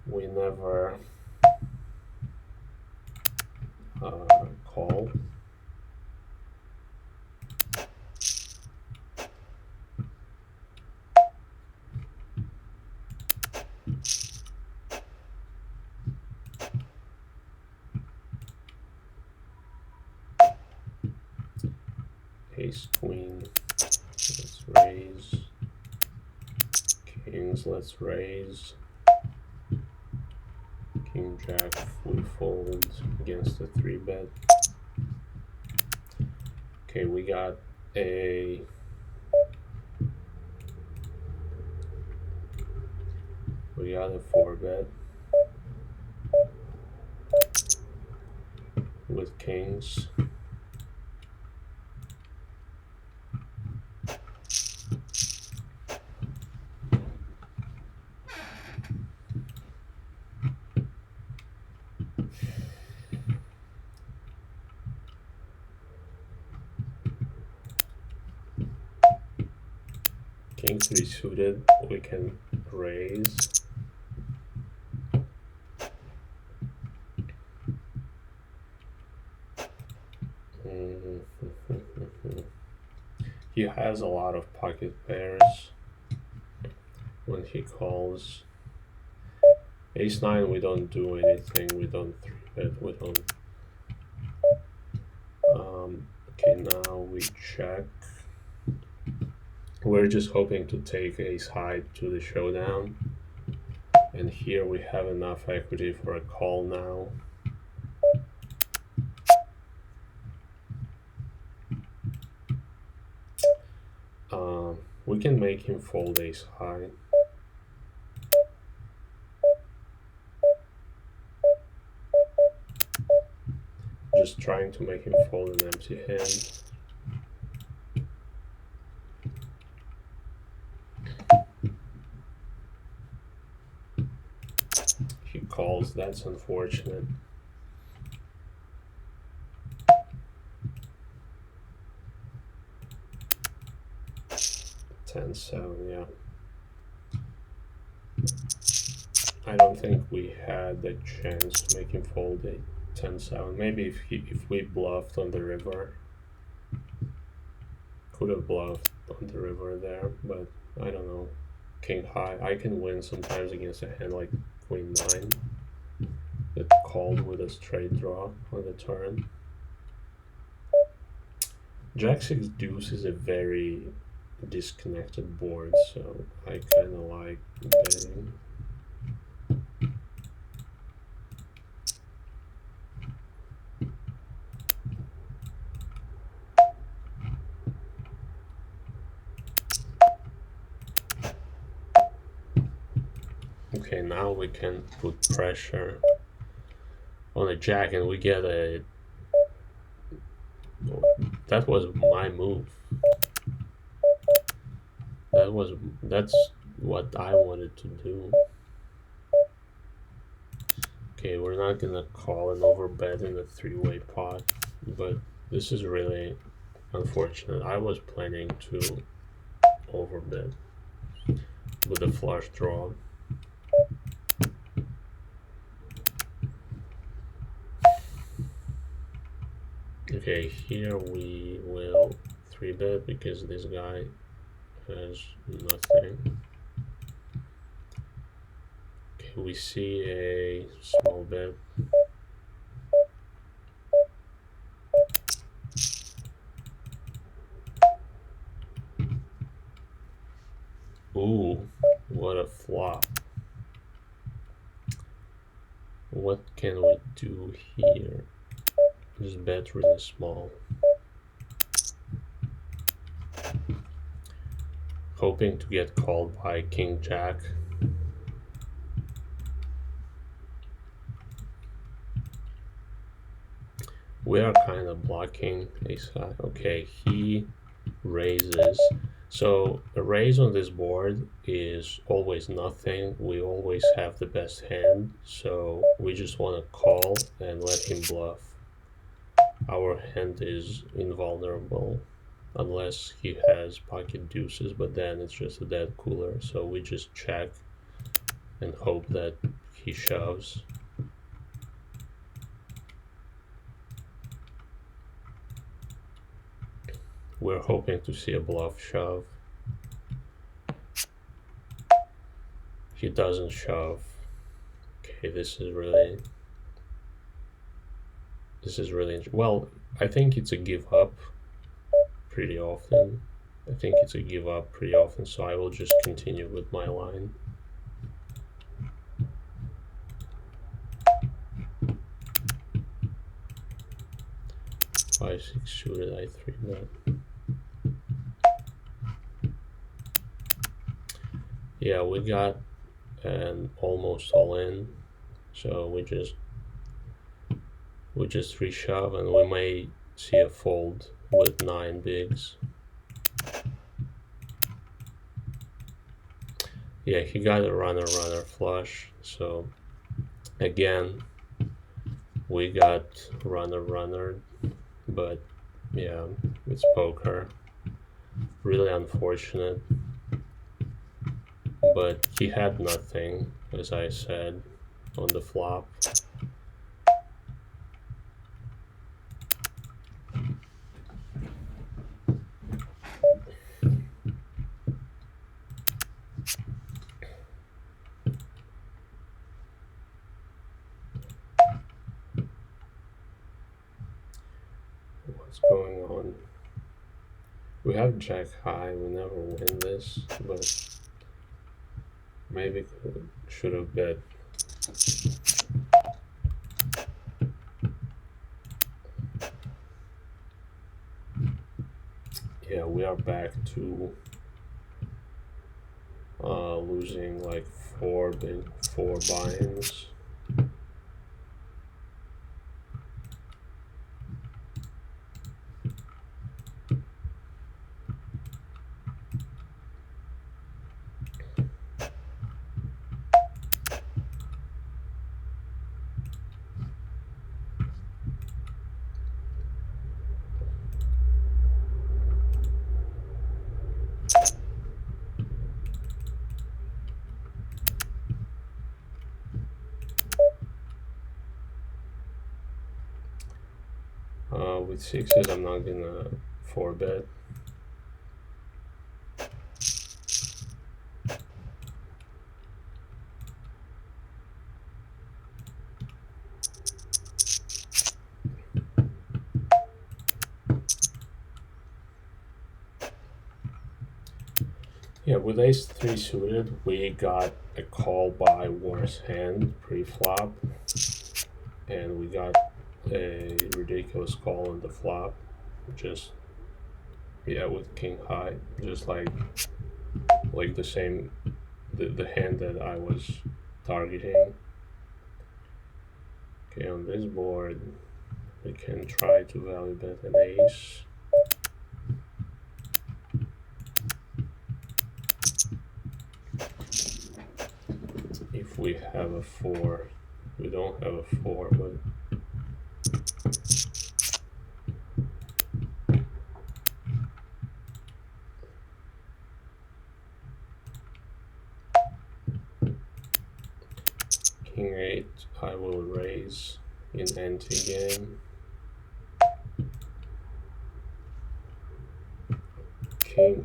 we never call. Ace queen, let's raise. Kings, let's raise. King jack, we fold against the 3-bet. Okay, we got we got a 4-bet with kings. King 3 suited, we can raise. He has a lot of pocket pairs when he calls. Ace 9, we don't do anything, we don't 3-bet, we don't. Okay, now we check. We're just hoping to take ace high to the showdown. And here we have enough equity for a call now. We can make him fold ace high. Just trying to make him fold an empty hand. He calls, that's unfortunate. 10-7, yeah. I don't think we had the chance to make him fold a 10-7. Maybe if we bluffed on the river, could have bluffed on the river there, but I don't know. King high, I can win sometimes against a hand like queen 9 that called with a straight draw on the turn. Jack 6 deuce is a very disconnected board, so I kind of like betting. Okay, now we can put pressure on a jack and we get a... That was my move. That's what I wanted to do. Okay, we're not gonna call an overbet in a 3-way pot, but this is really unfortunate. I was planning to overbet with a flush draw. Okay, here we will 3-bet because this guy has nothing. Okay, we see a small bet. Ooh, what a flop. What can we do here? Just bet really small. Hoping to get called by King Jack. We are kind of blocking ace high. Okay, he raises. So a raise on this board is always nothing. We always have the best hand. So we just want to call and let him bluff. Our hand is invulnerable unless he has pocket deuces, but then it's just a dead cooler. So we just check and hope that he shoves. We're hoping to see a bluff shove. He doesn't shove. Okay, this is really well, I think it's a give up pretty often. So I will just continue with my line. Five, six suited, I 3-bet. Yeah, we got and almost all in. So we just reshove, and we may see a fold with 9 bigs. Yeah, he got a runner flush. So again, we got runner, but yeah, it's poker. Really unfortunate. But he had nothing, as I said, on the flop. What's going on? We have jack high, we never win this, but maybe should have bet. Yeah, we are back to losing like four buy-ins. With sixes, I'm not gonna 4-bet. Yeah, with ace-3 suited, we got a call by worse hand pre-flop, and we got a ridiculous call on the flop. Just yeah, with king high, just like the same the hand that I was targeting. Okay, on this board, we can try to value bet an ace. If we have a 4, we don't have a 4, but king 8, I will raise in ante game.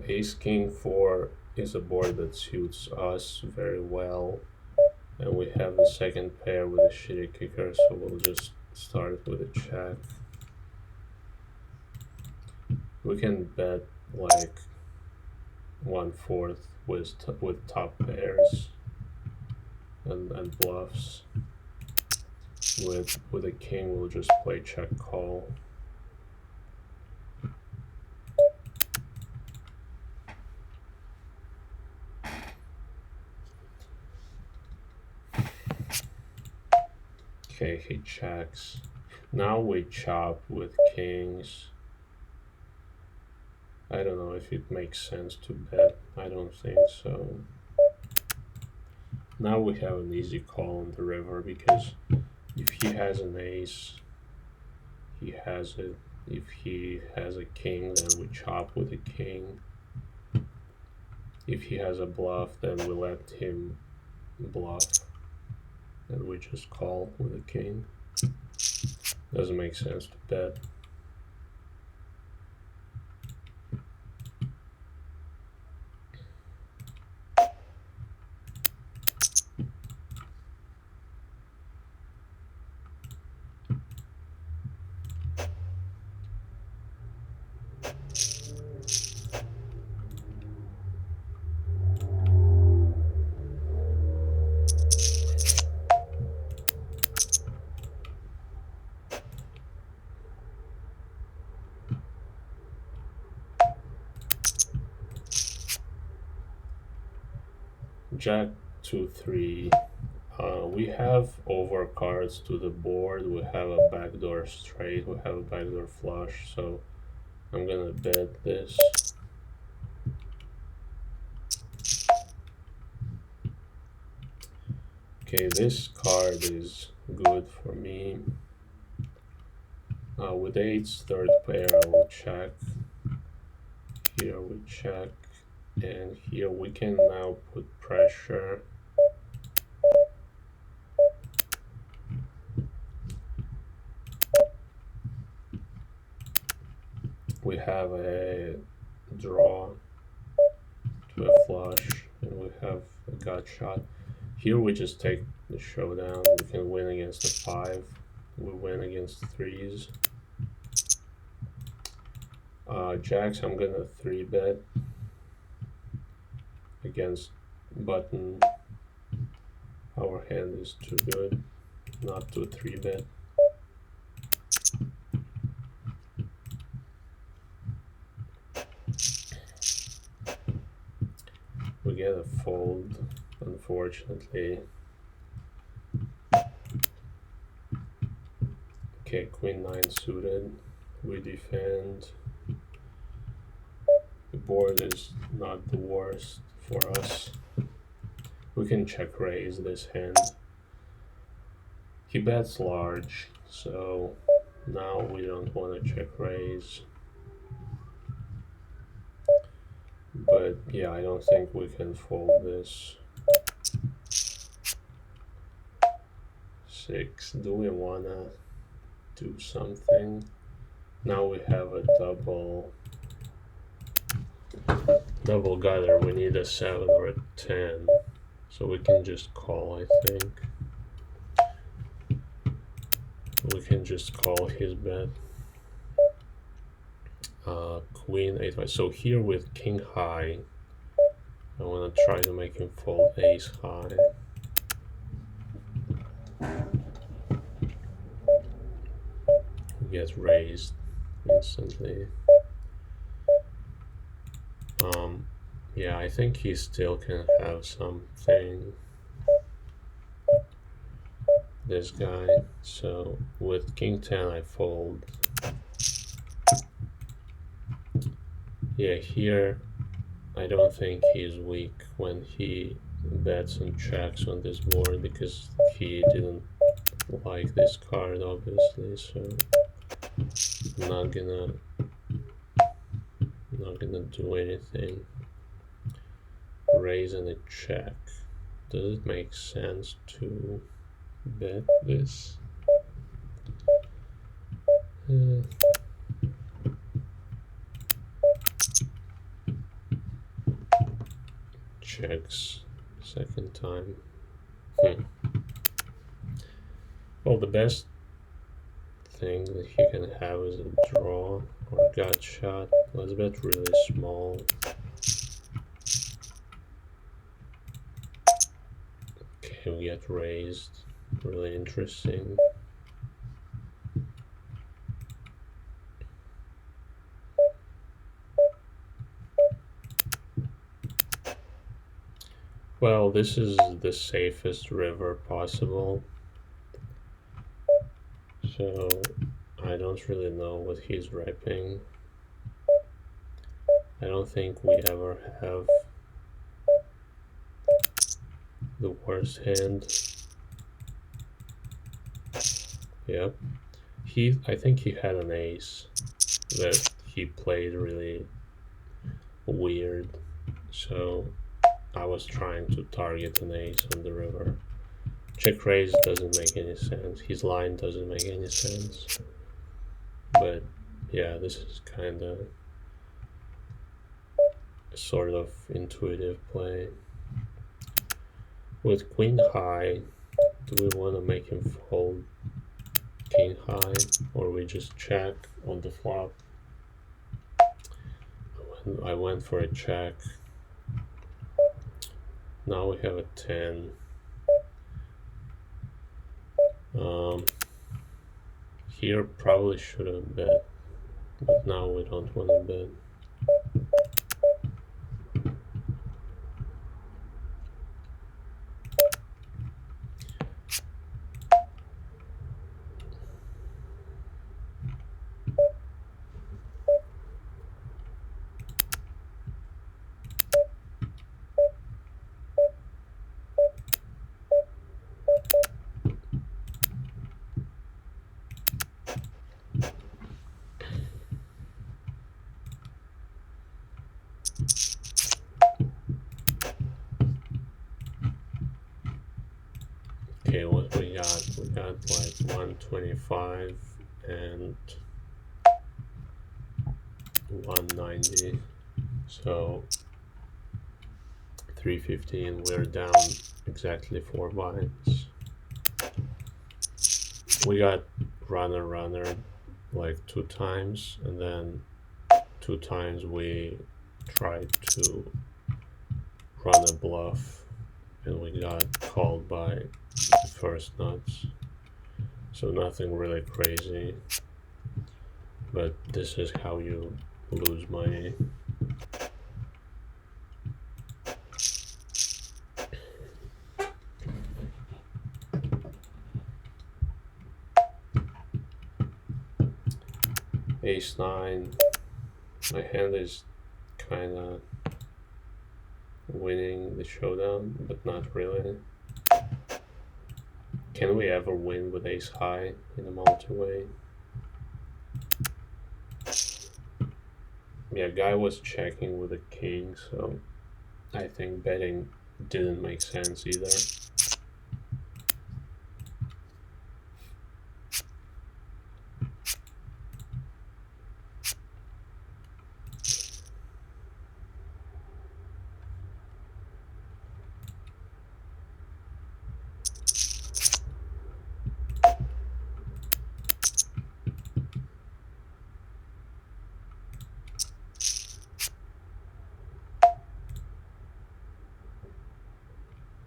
Ace king 4 is a board that suits us very well, and we have the second pair with a shitty kicker, so we'll just start with a check. We can bet like 1/4 with top pairs and bluffs. With a king, we'll just play check call. Okay, he checks. Now we chop with kings. I don't know if it makes sense to bet. I don't think so. Now we have an easy call on the river, because if he has an ace, he has it. If he has a king, then we chop with a king. If he has a bluff, then we let him bluff, and we just call with a king. Doesn't make sense to bet. Jack 2-3. We have overcards to the board. We have a backdoor straight. We have a backdoor flush. So I'm gonna bet this. Okay, this card is good for me. With eights, third pair, I will check. Here we check, and here we can now put pressure. We have a draw to a flush, and we have a gut shot. Here we just take the showdown. We can win against a 5. We win against 3s. Jacks, I'm gonna 3-bet against button. Our hand is too good not to 3-bet. We get a fold, unfortunately. Okay, queen 9 suited. We defend. The board is not the worst for us. We can check raise this hand. He bets large, so now we don't want to check raise. But yeah, I don't think we can fold this. 6. Do we wanna do something? Now we have a double gutter. We need a 7 or a 10, so we can just call. I think we can just call his bet. Queen 8. So here with king high, I want to try to make him fold ace high. We get raised instantly. Yeah, I think he still can have something, this guy. So with king 10 I fold. Yeah, here I don't think he's weak when he bets and checks on this board, because he didn't like this card obviously, so I'm not gonna do anything. Raise and a check. Does it make sense to bet this? Checks second time. Well, the best thing that he can have is a draw or gut shot. Let's bet really small. Okay, we get raised. Really interesting. Well, this is the safest river possible. So I don't really know what he's repping. I don't think we ever have the worst hand. Yep. I think he had an ace that he played really weird. So I was trying to target an ace on the river. Check raise doesn't make any sense. His line doesn't make any sense. But yeah, this is kind of a sort of intuitive play. With queen high, do we want to make him fold king high, or we just check on the flop? I went for a check. Now we have a 10. Here probably should have bet, but now we don't want to bet. Okay, what we got? We got like 125 and 190. So 315, we're down exactly 4 binds. We got runner like 2 times, and then 2 times we tried to run a bluff and we got called by the first nuts. So nothing really crazy, but this is how you lose money. Ace 9. My hand is kind of winning the showdown, but not really. Can we ever win with ace high in a multi-way? Yeah, guy was checking with a king, so I think betting didn't make sense either.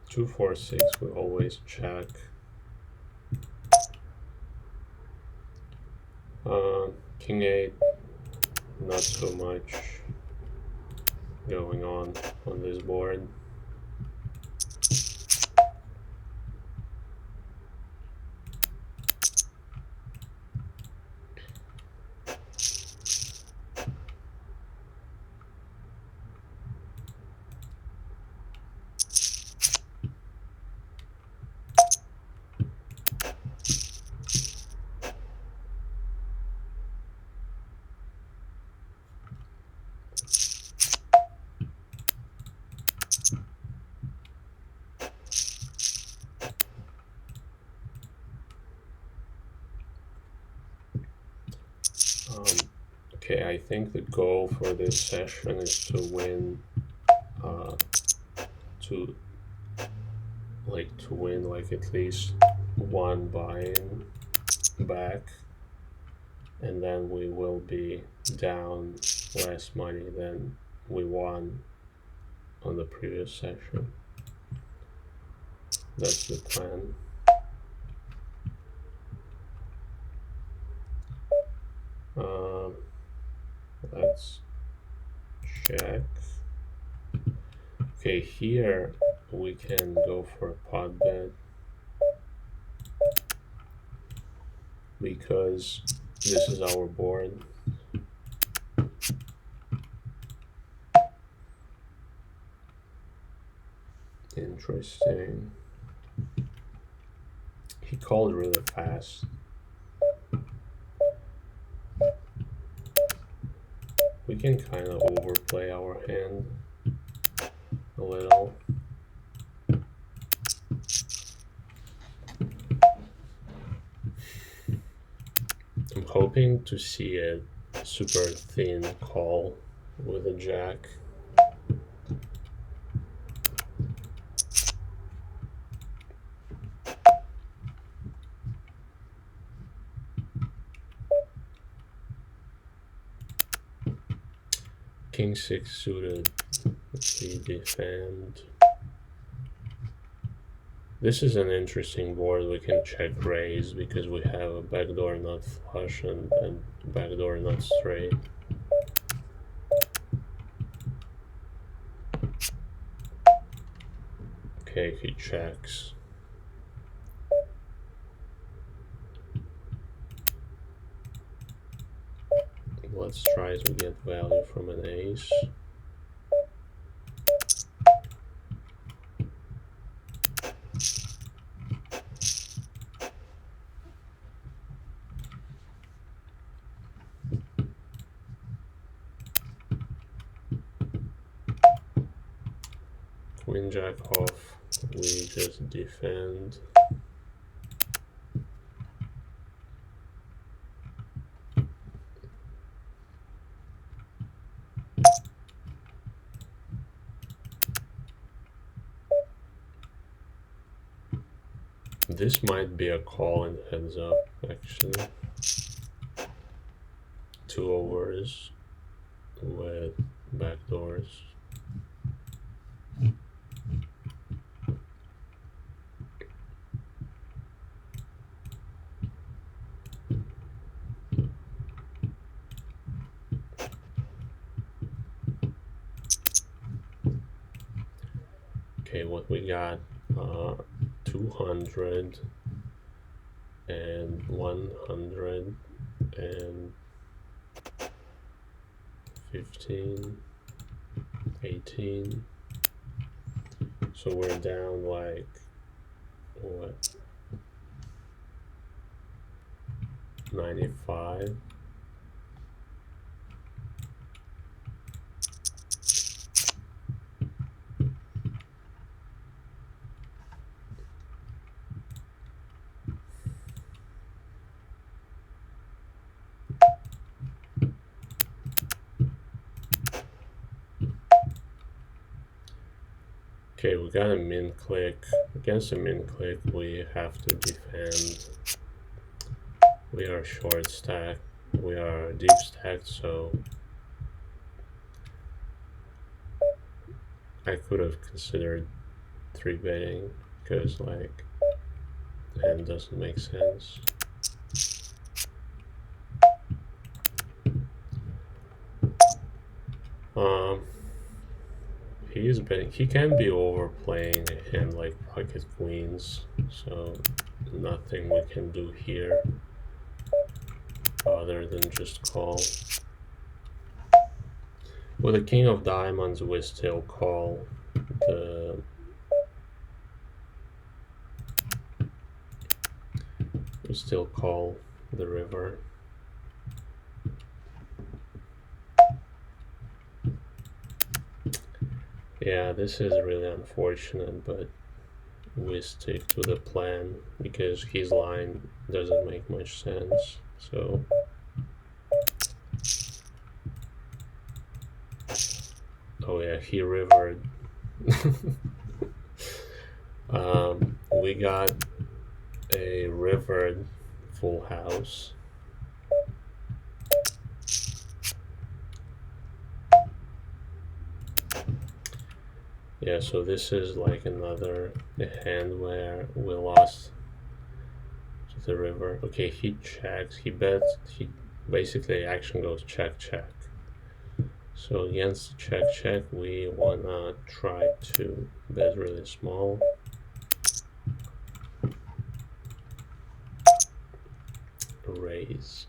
Two, 4, 6, we always check. King 8, not so much going on this board. Okay, I think the goal for this session is to win, to win like at least one buy-in back, and then we will be down less money than we won on the previous session. That's the plan. Let's check. Okay, here we can go for a pot bet because this is our board. Interesting. He called really fast. We can kind of overplay our hand a little. I'm hoping to see a super thin call with a jack. King 6 suited, we defend. This is an interesting board. We can check raise because we have a backdoor nut flush and backdoor nut straight. Okay, he checks. Let's try to get value from an ace. Queen jack off, we just defend. This might be a call and heads up, actually. 2 overs with backdoors. Okay, what we got? 200 and 100 and 15, 18. So we're down like what? 95. Okay, we got a min click. Against a min click, we have to defend. We are short stacked. We are deep stacked, so I could have considered 3-betting because like the hand doesn't make sense. He is betting. He can be overplaying a hand like pocket queens, so nothing we can do here other than just call. With the king of diamonds, we still call the river. Yeah, this is really unfortunate, but we stick to the plan because his line doesn't make much sense. So oh yeah, he rivered. We got a rivered full house. Yeah, so this is like another hand where we lost to the river. Okay, he checks, he bets, he basically action goes check, check. So against check, check, we wanna try to bet really small. Raise.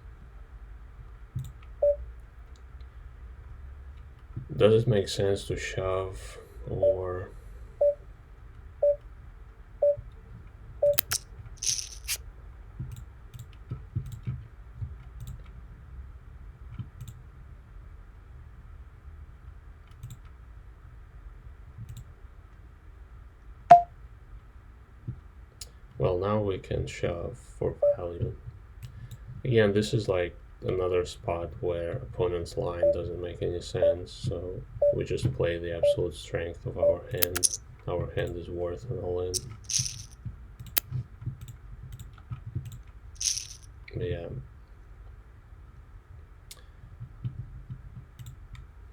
Does it make sense to shove or well, now we can shove for value. Again, this is like another spot where opponent's line doesn't make any sense, so we just play the absolute strength of our hand. Our hand is worth an all-in. Yeah.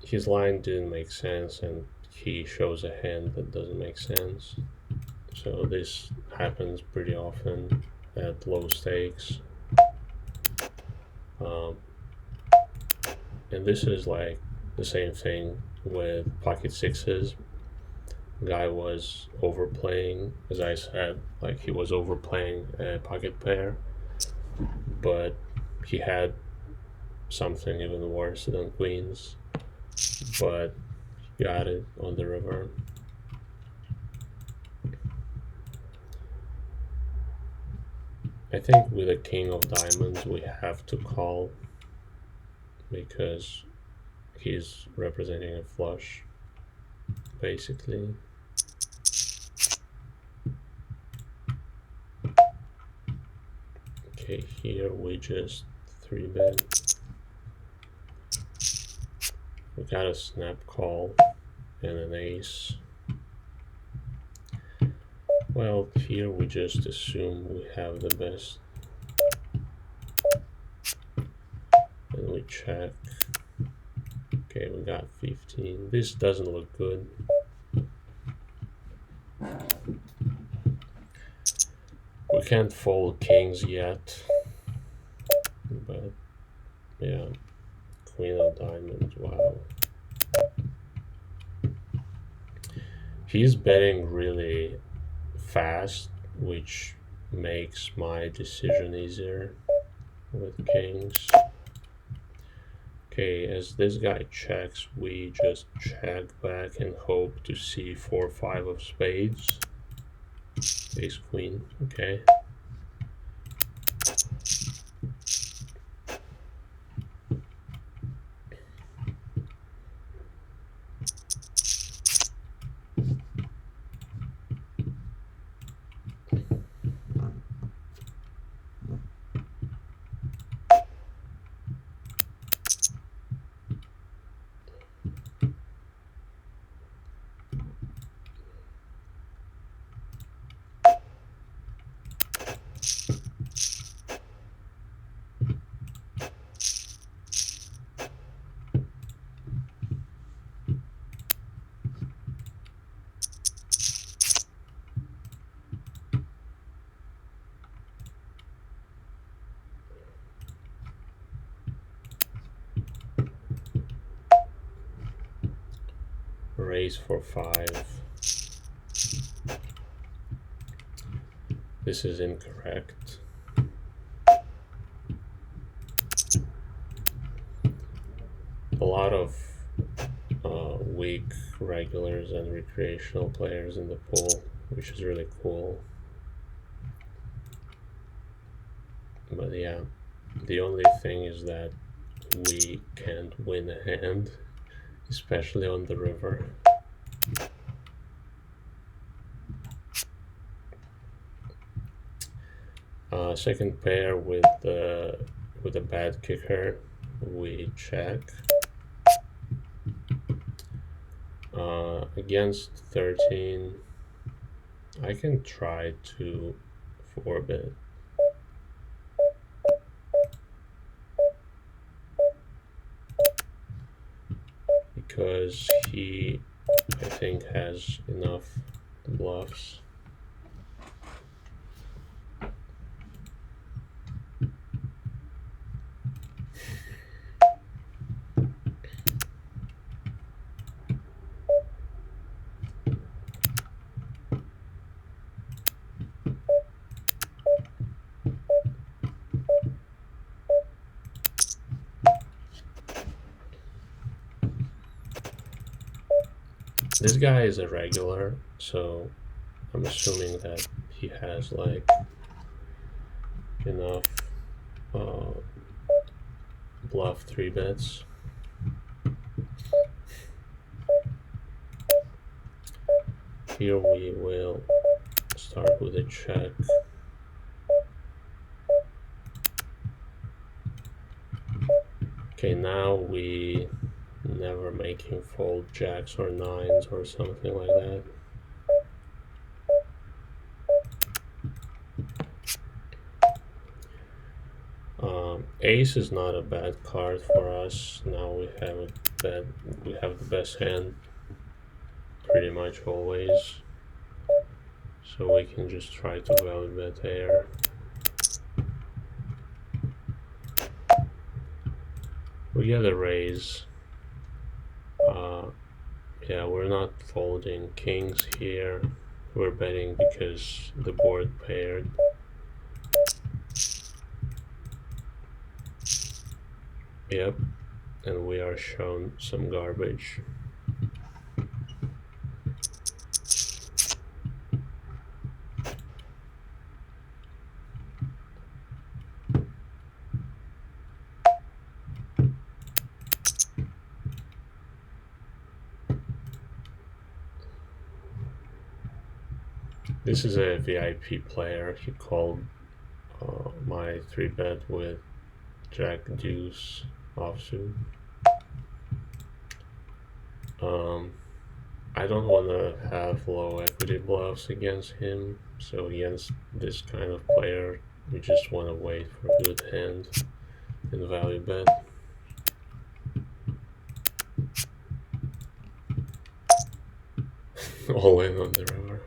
His line didn't make sense, and he shows a hand that doesn't make sense. So this happens pretty often at low stakes. And this is like the same thing with pocket sixes. Guy was overplaying, as I said, like he was overplaying a pocket pair, but he had something even worse than queens, but he got it on the river. I think with a king of diamonds we have to call because he's representing a flush, basically. Okay, here we just 3-bet. We got a snap call and an ace. Well, here we just assume we have the best. And we check. Okay, we got 15. This doesn't look good. We can't fold kings yet. But yeah, queen of diamonds, wow. He's betting really fast, which makes my decision easier with kings. Okay, as this guy checks, we just check back and hope to see 4-5 of spades. Ace queen, okay. Raise for 5. This is incorrect. A lot of weak regulars and recreational players in the pool, which is really cool. But yeah, the only thing is that we can't win a hand, especially on the river. Second pair with a bad kicker, we check. Against 13, I can try to 4-bet. Because he, I think, has enough bluffs. This guy is a regular, so I'm assuming that he has like enough bluff 3-bets. Here we will start with a check. Okay, now we never making fold jacks or 9s or something like that. Ace is not a bad card for us. Now we have the best hand pretty much always. So we can just try to value bet here. We get a raise. Yeah, we're not folding kings here. We're betting because the board paired. Yep, and we are shown some garbage. This is a VIP player. He called my 3-bet with Jack Deuce offsuit. I don't want to have low equity bluffs against him, so against this kind of player, we just want to wait for a good hand and value bet. All in on the river.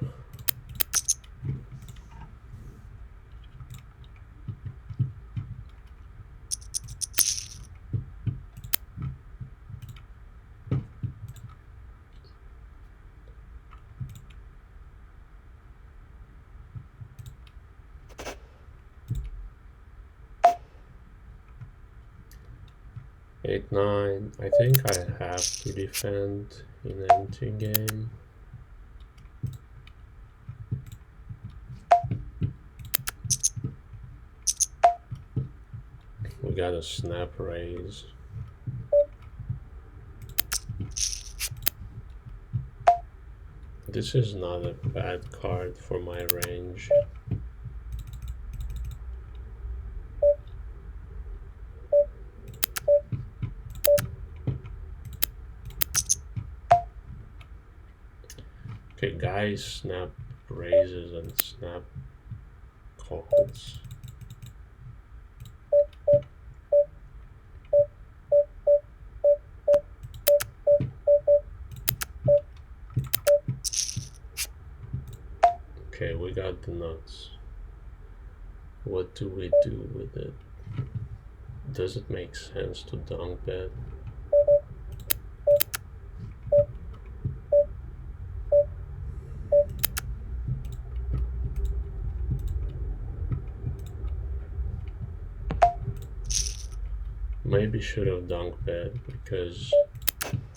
Eight, nine. I think I have to defend in an empty game. We got a snap raise. This is not a bad card for my range. Okay, guys snap raises and snap calls. Okay, we got the nuts. What do we do with it? Does it make sense to dunk bet? Maybe should have dunk bet because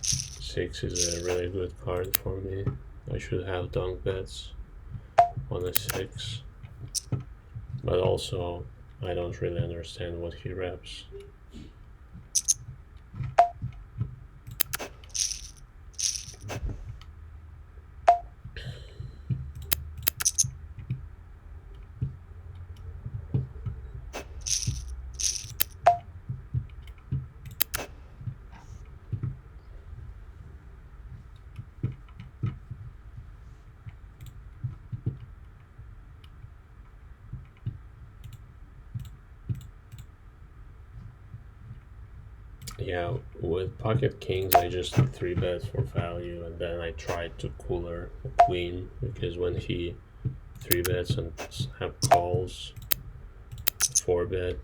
6 is a really good card for me. I should have dunk bets on a 6. But also, I don't really understand what he reps. Yeah, with pocket kings, I just 3-bet for value, and then I tried to cooler a queen because when he 3-bets and snap calls 4-bet,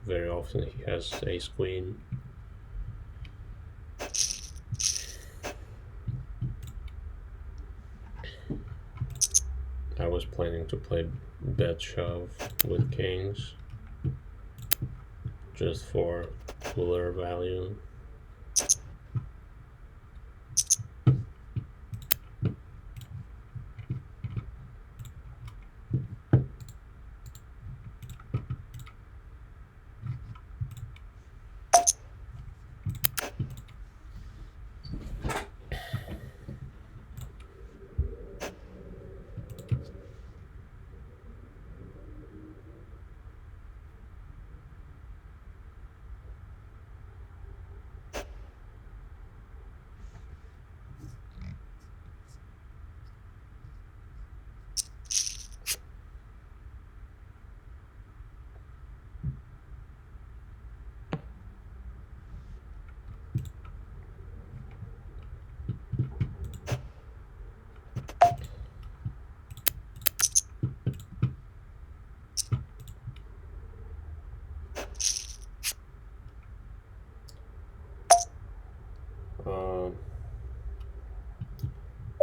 very often he has ace queen. I was planning to play bet shove with kings just for cooler value.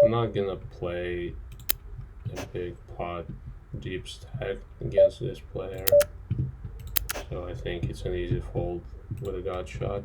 I'm not gonna play a big pot deep stack against this player, so I think it's an easy fold with a gut shot.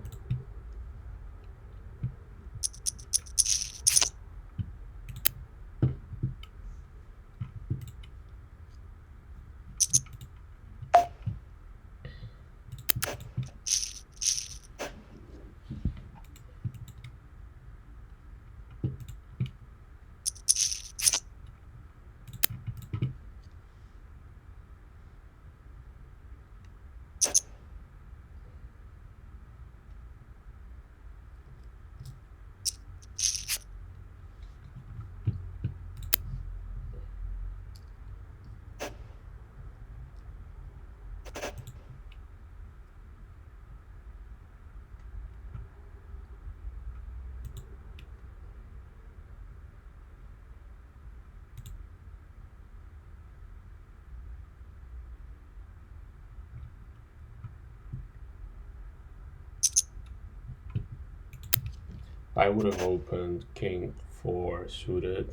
I would have opened king 4 suited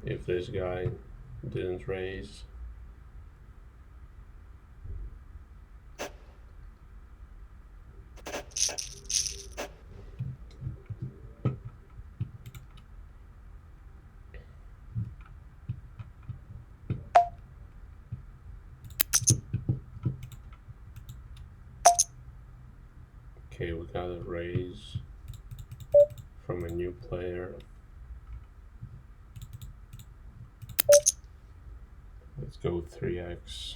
if this guy didn't raise. Okay, we got a raise from a new player. Let's go 3x.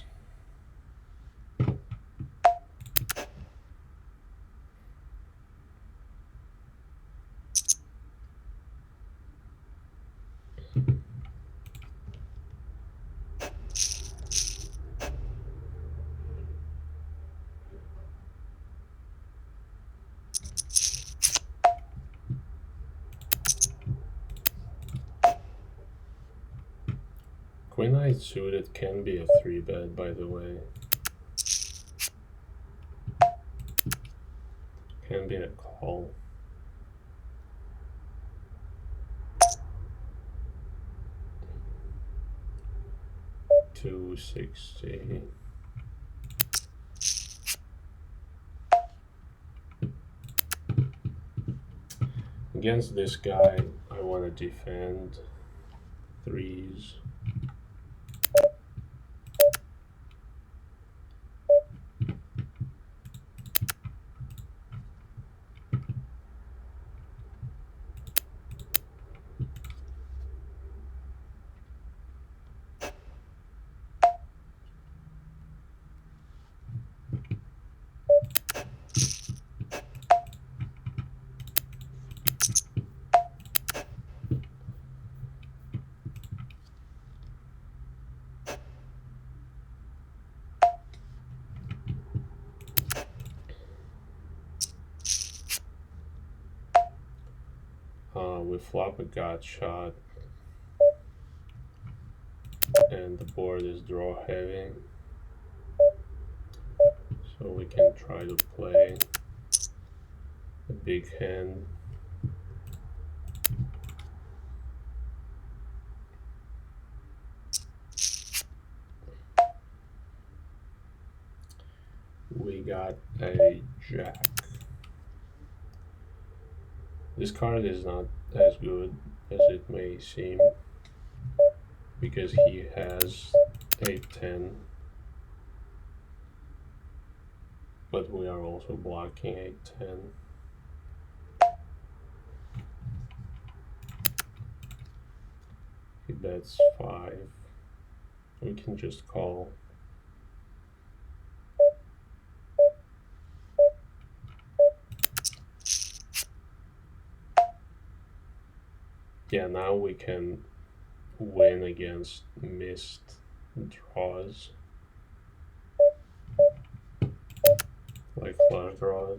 Queen 8 suited can be a 3-bet, by the way. Can be a call. $260. Against this guy, I want to defend 3s. We flop a gut shot, and the board is draw heavy, so we can try to play a big hand. We got a jack. This card is not as good as it may seem because he has 8-10, but we are also blocking 8-10. He bets 5. We can just call. Yeah, now we can win against missed draws, like flush draws.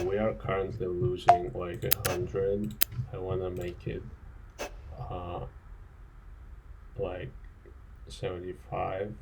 We are currently losing like 100. I want to make it like 75.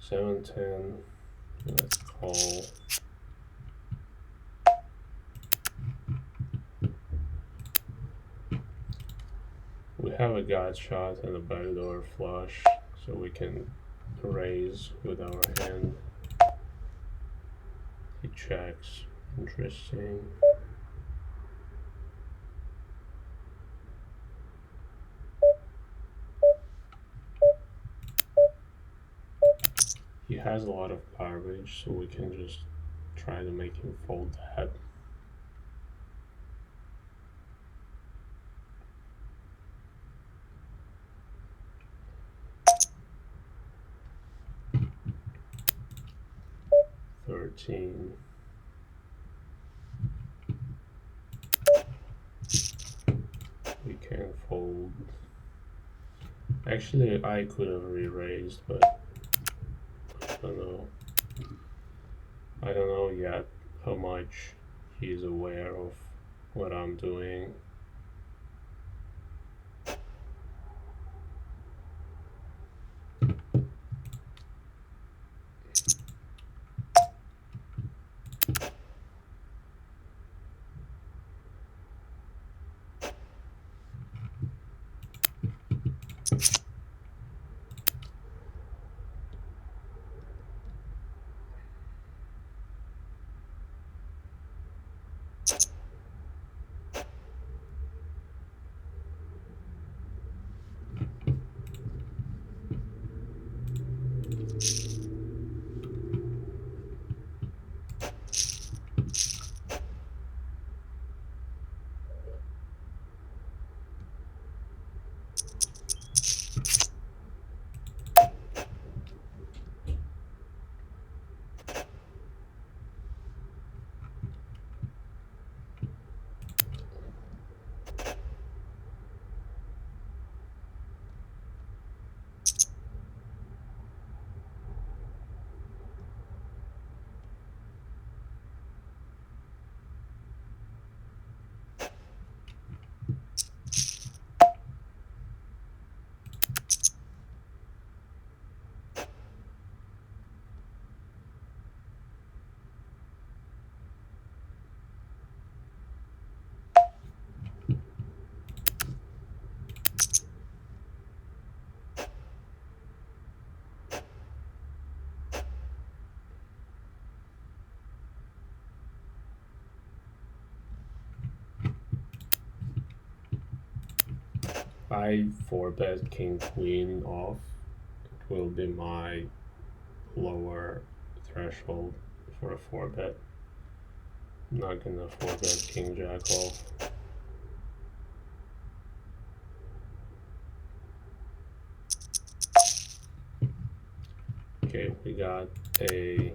$7-10. Let's call. We have a gut shot and a backdoor flush, so we can raise with our hand. checks. Interesting. He has a lot of garbage, so we can just try to make him fold that. $13. We can fold. Actually, I could have re-raised, but I don't know. I don't know yet how much he's aware of what I'm doing. I 4-bet king queen off. It will be my lower threshold for a 4-bet. I'm not gonna 4-bet king jack off. Okay, we got a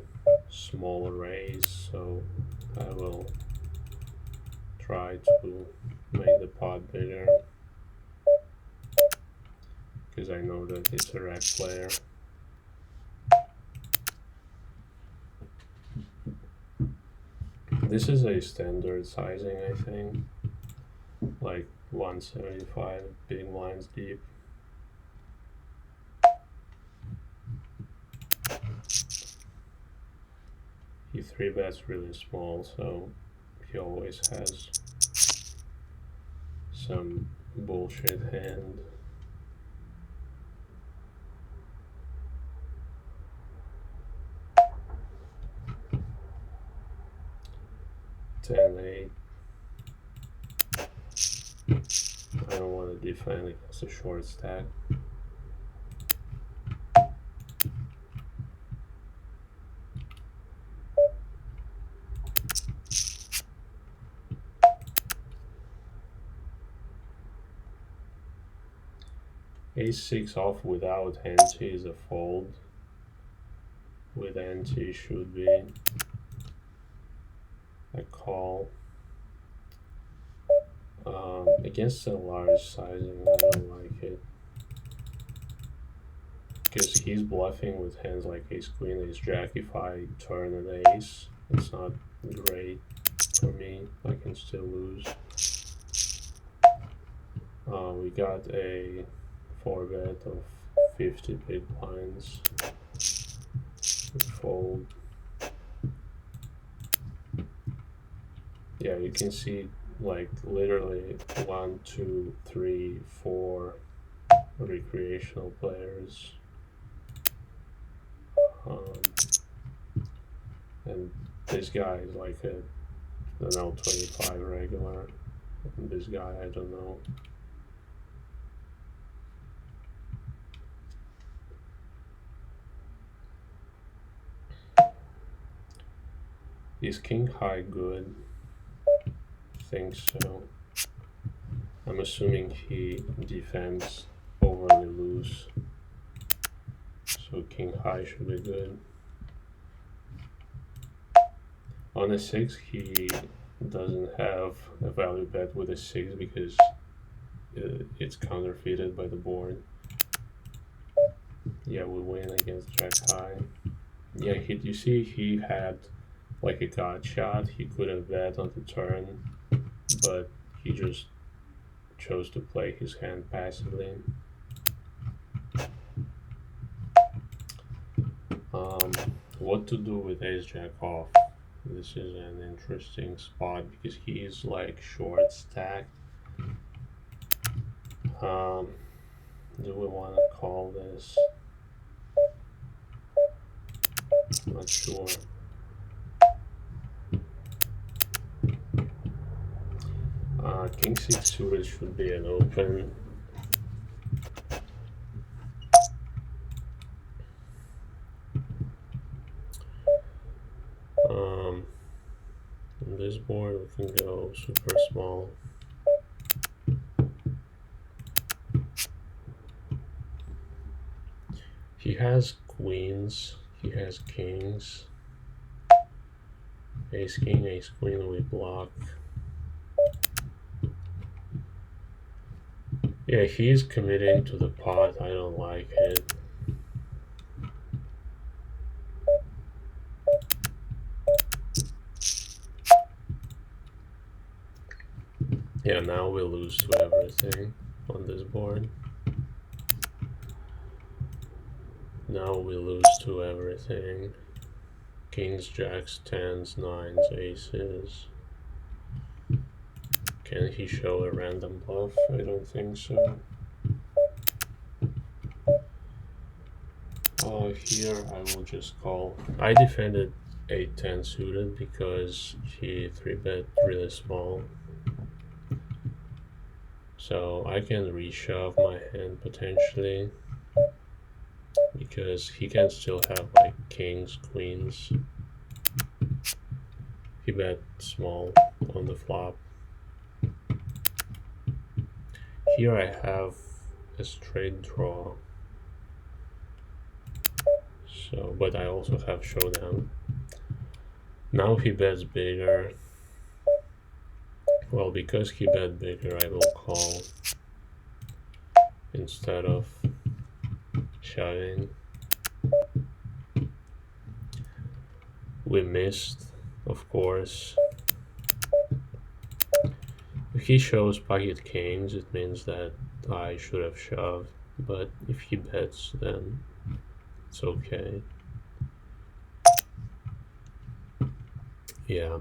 small raise, so I will try to make the pot bigger because I know that it's a rec player. This is a standard sizing, I think, like 175 big blinds deep. He 3-bets really small, so he always has some bullshit hand. $10-8. I don't want to defend against a short stack. Ace-6 off without ante is a fold. With ante should be a call. Against a large sizing, I don't like it. Because he's bluffing with hands like ace-queen, ace-jack. If I turn an ace, it's not great for me. I can still lose. We got a 4-bet of 50 big blinds. Fold. Yeah, you can see like literally 1, 2, 3, 4 recreational players. And This guy is like an NL25 regular. And this guy, I don't know. Is king high good? I think so. I'm assuming he defends overly loose. So king high should be good. On a 6, he doesn't have a value bet with a 6 because it's counterfeited by the board. Yeah, we win against jack high. Yeah, you see he had like a god shot. He could have bet on the turn, but he just chose to play his hand passively. What to do with ace jack off? This is an interesting spot because he is like short stacked. Do we want to call this? Not sure. King 6 suited should be an open. On this board we can go super small. He has queens, he has kings. Ace king, ace queen, we block. Yeah, he's committing to the pot. I don't like it. Yeah, now we lose to everything on this board. Now we lose to everything. Kings, jacks, tens, nines, aces. Can he show a random bluff? I don't think so. Here I will just call. I defended 8-10 suited because he 3-bet really small. So I can reshove my hand potentially because he can still have like kings, queens. He bet small on the flop. Here I have a straight draw. So, but I also have showdown. Now he bets bigger. Well, because he bet bigger, I will call instead of shoving. We missed, of course. If he shows pocket kings, it means that I should have shoved. But if he bets, then it's okay. Yeah.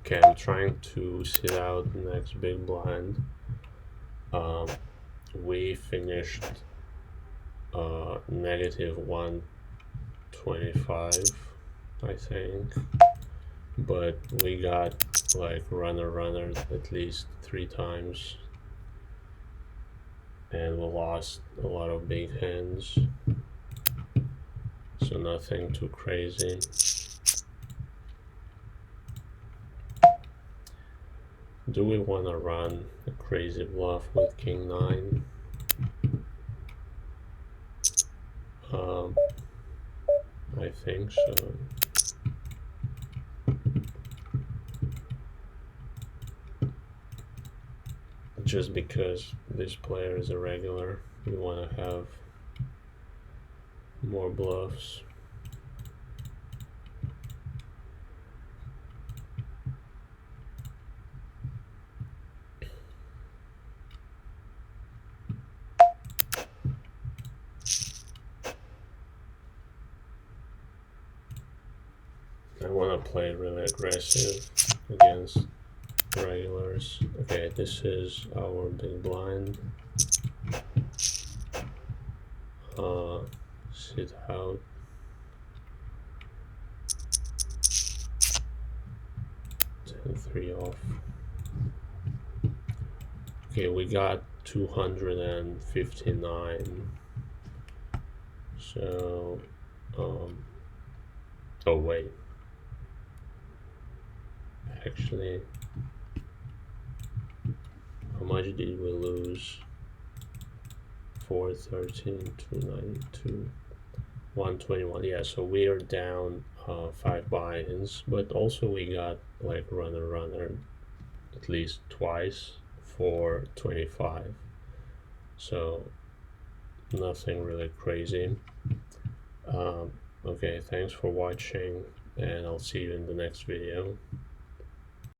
Okay, I'm trying to sit out the next big blind. We finished -1 125, I think, but we got like runner at least 3 times, and we lost a lot of big hands, so nothing too crazy. Do we want to run a crazy bluff with king 9? I think so. Just because this player is a regular, we want to have more bluffs. I want to play really aggressive against regulars. Okay, this is our big blind. Sit out. And 3 off. Okay, we got 259. So, oh wait. Actually, how much did we lose? 413, 292, 121. Yeah, so we are down 5 buy-ins, but also we got like runner at least twice for 25. So nothing really crazy. Okay, thanks for watching, and I'll see you in the next video.